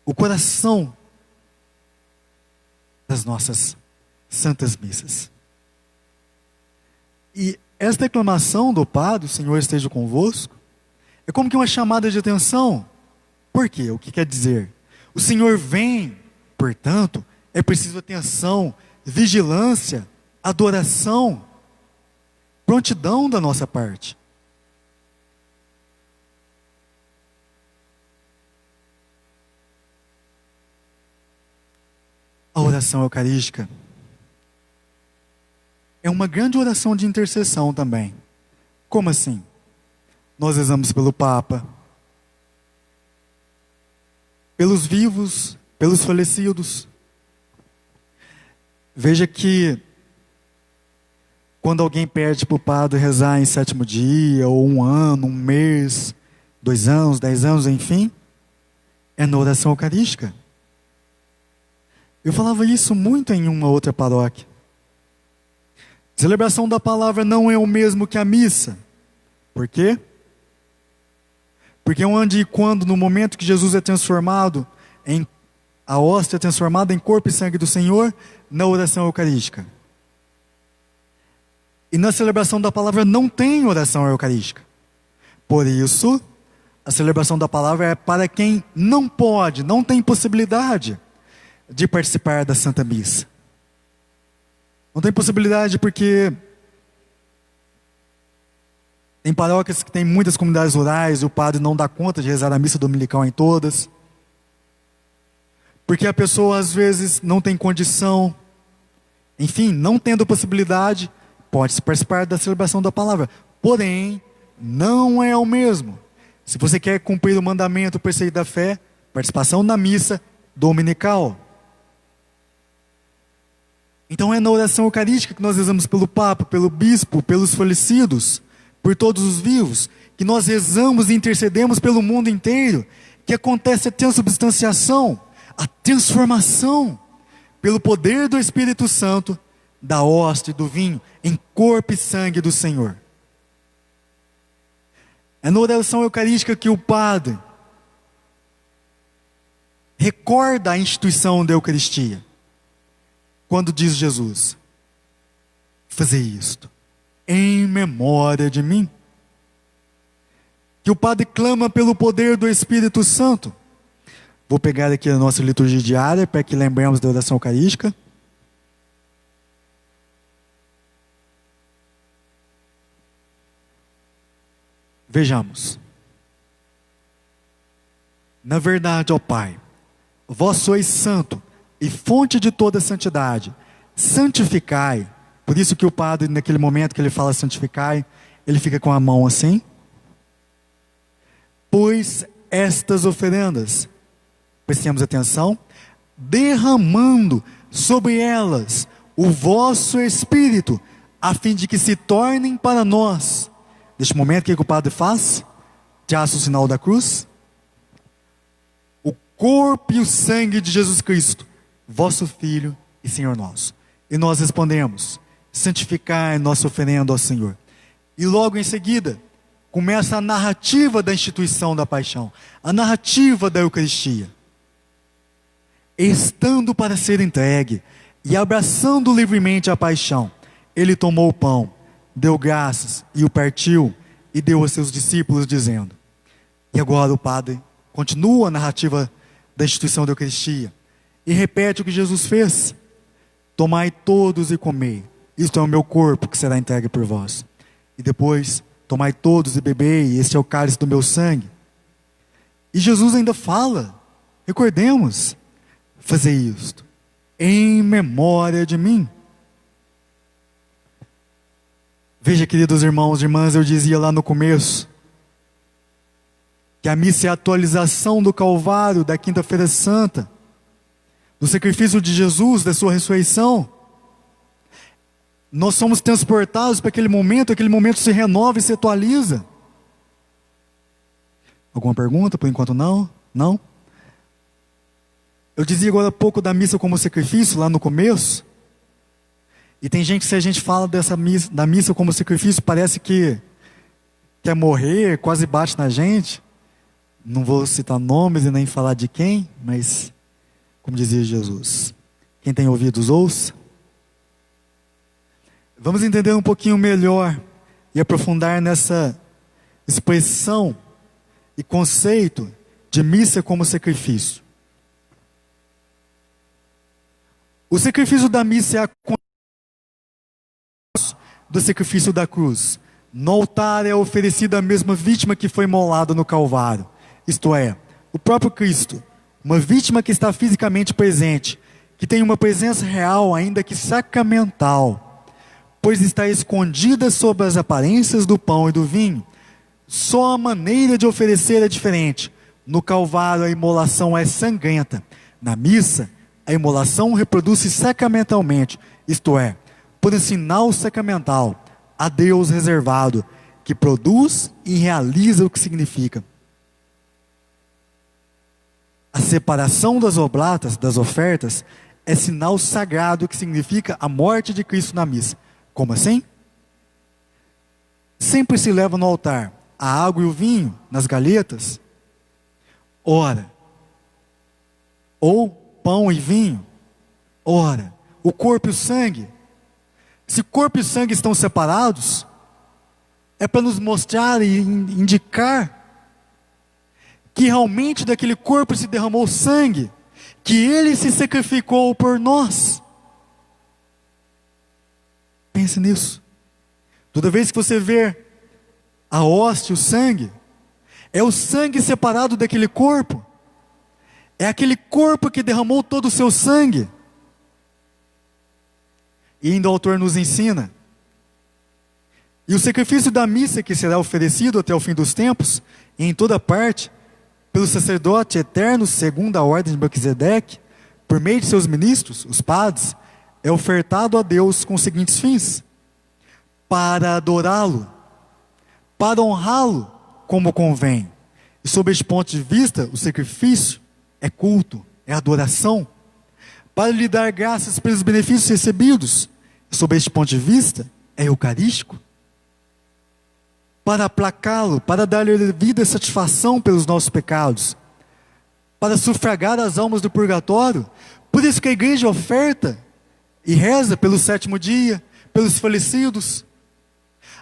o coração das nossas santas missas. E esta declamação do Padre, o Senhor esteja convosco, é como que uma chamada de atenção. Por quê? O que quer dizer? O Senhor vem, portanto, é preciso atenção, vigilância, adoração, prontidão da nossa parte. A oração eucarística é uma grande oração de intercessão também. Como assim? Nós rezamos pelo Papa, pelos vivos, pelos falecidos. Veja que quando alguém pede para o padre rezar em 7º dia, ou 1 ano, 1 mês, 2 anos, 10 anos, enfim, é na oração eucarística. Eu falava isso muito em uma outra paróquia. Celebração da palavra não é o mesmo que a missa. Por quê? Porque onde e quando, no momento que Jesus é transformado, a hóstia é transformada em corpo e sangue do Senhor, na oração eucarística. E na celebração da palavra não tem oração eucarística. Por isso, a celebração da palavra é para quem não pode, não tem possibilidade de participar da Santa Missa. Não tem possibilidade porque tem paróquias que tem muitas comunidades rurais e o padre não dá conta de rezar a missa dominical em todas. Porque a pessoa às vezes não tem condição, enfim, não tendo possibilidade, pode participar da celebração da palavra. Porém, não é o mesmo. Se você quer cumprir o mandamento, o preceito da fé, participação na missa dominical. Então é na oração eucarística que nós rezamos pelo Papa, pelo Bispo, pelos falecidos, por todos os vivos, que nós rezamos e intercedemos pelo mundo inteiro, que acontece a transubstanciação, a transformação, pelo poder do Espírito Santo, da hóstia e do vinho, em corpo e sangue do Senhor. É na oração eucarística que o Padre recorda a instituição da Eucaristia. Quando diz Jesus, fazei isto em memória de mim. Que o Padre clama pelo poder do Espírito Santo. Vou pegar aqui a nossa liturgia diária, para que lembremos da oração eucarística. Vejamos. Na verdade, ó Pai, vós sois santo, e fonte de toda santidade, santificai. Por isso que o padre, naquele momento que ele fala santificai, ele fica com a mão assim. Pois estas oferendas, prestemos atenção, derramando sobre elas o vosso Espírito, a fim de que se tornem para nós. Neste momento, o que o padre faz? Traça o sinal da cruz. O corpo e o sangue de Jesus Cristo, vosso Filho e Senhor nosso. E nós respondemos, santificai nossa oferenda ao Senhor. E logo em seguida, começa a narrativa da instituição da paixão, a narrativa da Eucaristia. Estando para ser entregue, e abraçando livremente a paixão, ele tomou o pão, deu graças, e o partiu, e deu a seus discípulos, dizendo. E agora o padre continua a narrativa da instituição da Eucaristia, e repete o que Jesus fez. Tomai todos e comei, isto é o meu corpo que será entregue por vós. E depois, tomai todos e bebei, este é o cálice do meu sangue. E Jesus ainda fala, recordemos, fazei isto em memória de mim. Veja, queridos irmãos e irmãs, eu dizia lá no começo, que a missa é a atualização do Calvário, da Quinta-feira Santa, do sacrifício de Jesus, da sua ressurreição. Nós somos transportados para aquele momento se renova e se atualiza. Alguma pergunta? Por enquanto não? Não? Eu dizia agora há pouco da missa como sacrifício, lá no começo. E tem gente que, se a gente fala da missa como sacrifício, parece que quer morrer, quase bate na gente. Não vou citar nomes e nem falar de quem, mas, como dizia Jesus, quem tem ouvidos, ouça. Vamos entender um pouquinho melhor e aprofundar nessa expressão e conceito de missa como sacrifício. O sacrifício da missa é a do sacrifício da cruz. No altar é oferecida a mesma vítima que foi imolada no Calvário, isto é, o próprio Cristo, uma vítima que está fisicamente presente, que tem uma presença real, ainda que sacramental, pois está escondida sob as aparências do pão e do vinho. Só a maneira de oferecer é diferente. No Calvário a imolação é sangrenta. Na missa, a imolação reproduz-se sacramentalmente, isto é, por um sinal sacramental, a Deus reservado, que produz e realiza o que significa. A separação das oblatas, das ofertas, é sinal sagrado que significa a morte de Cristo na missa. Como assim? Sempre se leva no altar a água e o vinho nas galetas. Ora, ou pão e vinho. Ora, o corpo e o sangue. Se corpo e sangue estão separados, é para nos mostrar e indicar que realmente daquele corpo se derramou sangue, que ele se sacrificou por nós. Pense nisso. Toda vez que você vê a hóstia, o sangue, é o sangue separado daquele corpo. É aquele corpo que derramou todo o seu sangue. E ainda o autor nos ensina. E o sacrifício da missa que será oferecido até o fim dos tempos, e em toda parte, pelo sacerdote eterno, segundo a ordem de Melquisedeque, por meio de seus ministros, os padres, é ofertado a Deus com os seguintes fins: para adorá-lo, para honrá-lo como convém. E sob este ponto de vista, o sacrifício é culto, é adoração, para lhe dar graças pelos benefícios recebidos. E sob este ponto de vista, é eucarístico, para aplacá-lo, para dar-lhe vida e satisfação pelos nossos pecados, para sufragar as almas do purgatório. Por isso que a igreja oferta e reza pelo sétimo dia, pelos falecidos.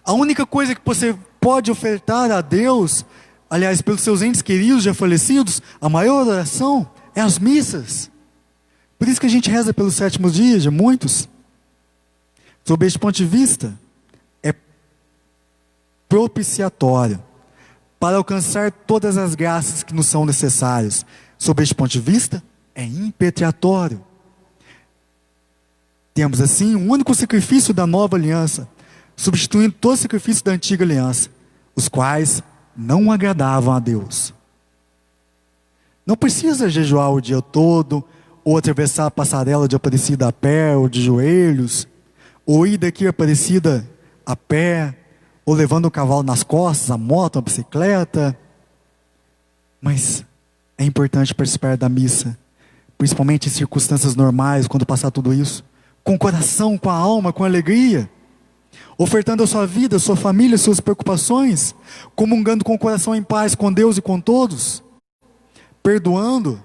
A única coisa que você pode ofertar a Deus, aliás, pelos seus entes queridos já falecidos, a maior oração é as missas. Por isso que a gente reza pelos sétimos dias de muitos. Sob este ponto de vista, é propiciatório, para alcançar todas as graças que nos são necessárias. Sob este ponto de vista, é impetratório. Temos assim um único sacrifício da nova aliança, substituindo todo o sacrifício da antiga aliança, os quais não agradavam a Deus. Não precisa jejuar o dia todo, ou atravessar a passarela de Aparecida a pé, ou de joelhos, ou ir daqui a Aparecida a pé, ou levando o cavalo nas costas, a moto, a bicicleta. Mas é importante participar da missa, principalmente em circunstâncias normais, quando passar tudo isso, com o coração, com a alma, com alegria, ofertando a sua vida, a sua família, as suas preocupações, comungando com o coração em paz com Deus e com todos, perdoando,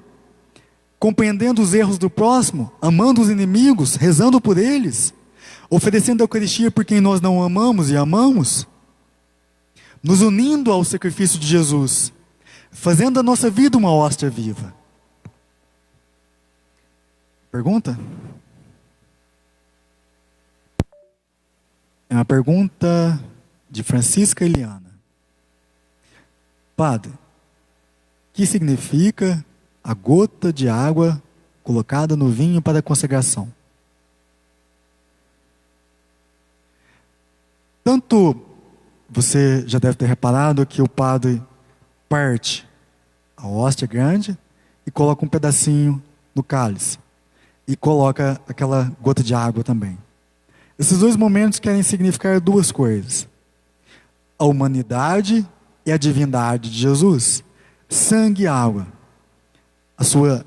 compreendendo os erros do próximo, amando os inimigos, rezando por eles, oferecendo a Eucaristia por quem nós não amamos e amamos, nos unindo ao sacrifício de Jesus, fazendo da nossa vida uma hóstia viva. Pergunta? É uma pergunta de Francisca Eliana. Padre, o que significa a gota de água colocada no vinho para a consagração? Tanto você já deve ter reparado que o padre parte a hóstia grande e coloca um pedacinho no cálice e coloca aquela gota de água também. Esses dois momentos querem significar duas coisas: a humanidade e a divindade de Jesus. Sangue e água, a sua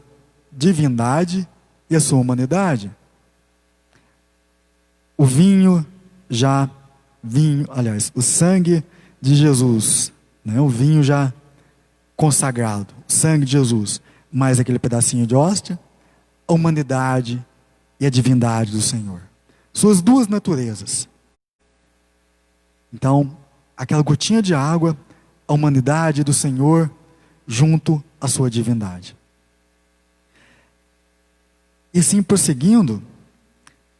divindade e a sua humanidade. O sangue de Jesus, né? O vinho já consagrado, o sangue de Jesus, mais aquele pedacinho de hóstia, a humanidade e a divindade do Senhor. Suas duas naturezas. Então, aquela gotinha de água, a humanidade do Senhor junto à sua divindade. E assim prosseguindo,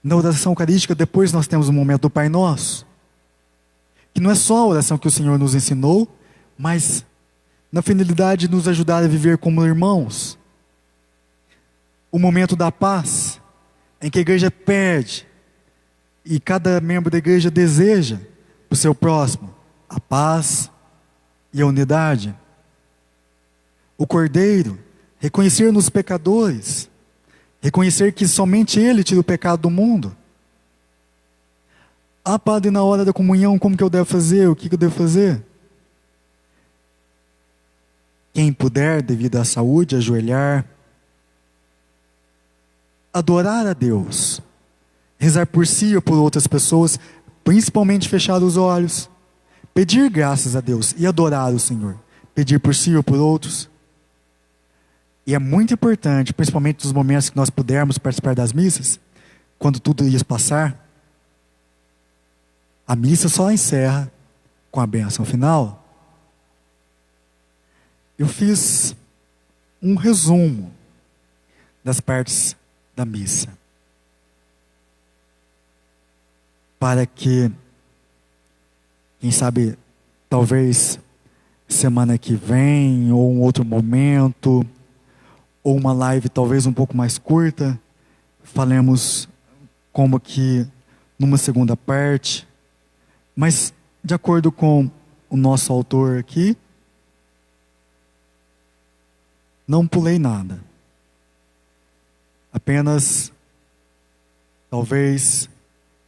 na oração eucarística, depois nós temos o momento do Pai Nosso, que não é só a oração que o Senhor nos ensinou, mas na finalidade de nos ajudar a viver como irmãos. O momento da paz, em que a igreja pede, e cada membro da igreja deseja para o seu próximo a paz e a unidade. O Cordeiro, reconhecer nos pecadores, reconhecer que somente Ele tira o pecado do mundo. Ah, padre, na hora da comunhão, como que eu devo fazer? O que eu devo fazer? Quem puder, devido à saúde, ajoelhar, adorar a Deus, rezar por si ou por outras pessoas, principalmente fechar os olhos, pedir graças a Deus e adorar o Senhor, pedir por si ou por outros. E é muito importante, principalmente nos momentos que nós pudermos participar das missas, quando tudo isso passar, a missa só encerra com a bênção final. Eu fiz um resumo das partes da missa, para que, quem sabe, talvez semana que vem, ou um outro momento, ou uma live talvez um pouco mais curta, falemos como que numa segunda parte, mas de acordo com o nosso autor aqui, não pulei nada. Apenas, talvez,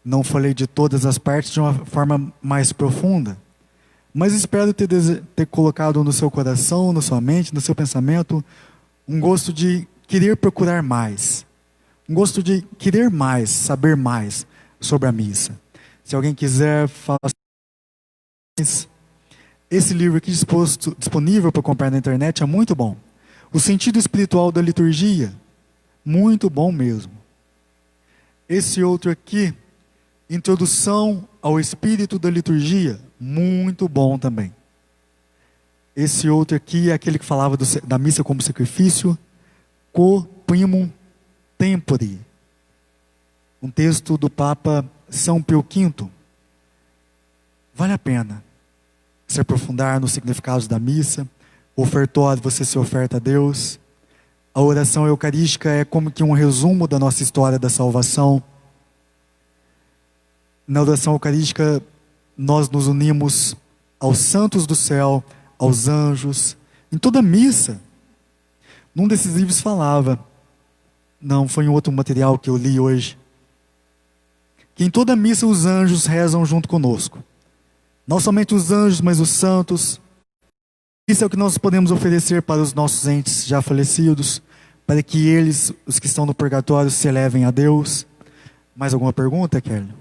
não falei de todas as partes de uma forma mais profunda, mas espero ter colocado no seu coração, na sua mente, no seu pensamento, um gosto de querer procurar mais, um gosto de querer mais, saber mais sobre a missa. Se alguém quiser falar mais, esse livro aqui disponível para comprar na internet é muito bom. O sentido espiritual da liturgia, muito bom mesmo. Esse outro aqui, Introdução ao Espírito da Liturgia, muito bom também. Esse outro aqui é aquele que falava da missa como sacrifício, Co Primum Tempore, um texto do Papa São Pio V. Vale a pena se aprofundar nos significados da missa. O ofertório, você se oferta a Deus. A oração eucarística é como que um resumo da nossa história da salvação. Na oração eucarística, nós nos unimos aos santos do céu, aos anjos. Em toda missa, num desses livros falava, não, foi em outro material que eu li hoje, que em toda missa os anjos rezam junto conosco. Não somente os anjos, mas os santos. Isso é o que nós podemos oferecer para os nossos entes já falecidos, para que eles, os que estão no purgatório, se elevem a Deus. Mais alguma pergunta, Kelly?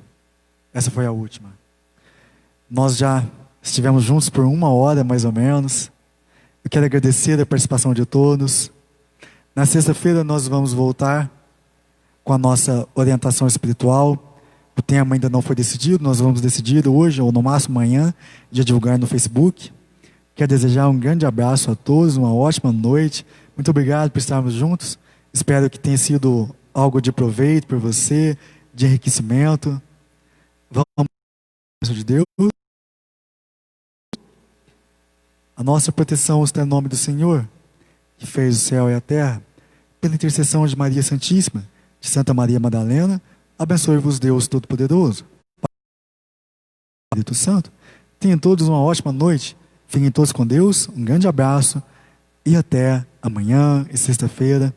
Essa foi a última. Nós já estivemos juntos por 1 hora, mais ou menos. Eu quero agradecer a participação de todos. Na sexta-feira nós vamos voltar com a nossa orientação espiritual. O tema ainda não foi decidido, nós vamos decidir hoje, ou no máximo amanhã, de divulgar no Facebook. Quero desejar um grande abraço a todos, uma ótima noite. Muito obrigado por estarmos juntos. Espero que tenha sido algo de proveito para você, de enriquecimento. Vamos de Deus. A nossa proteção está no nome do Senhor, que fez o céu e a terra. Pela intercessão de Maria Santíssima, de Santa Maria Madalena, abençoe-vos Deus Todo-Poderoso, Pai, Espírito Santo. Tenham todos uma ótima noite. Fiquem todos com Deus. Um grande abraço e até amanhã e sexta-feira.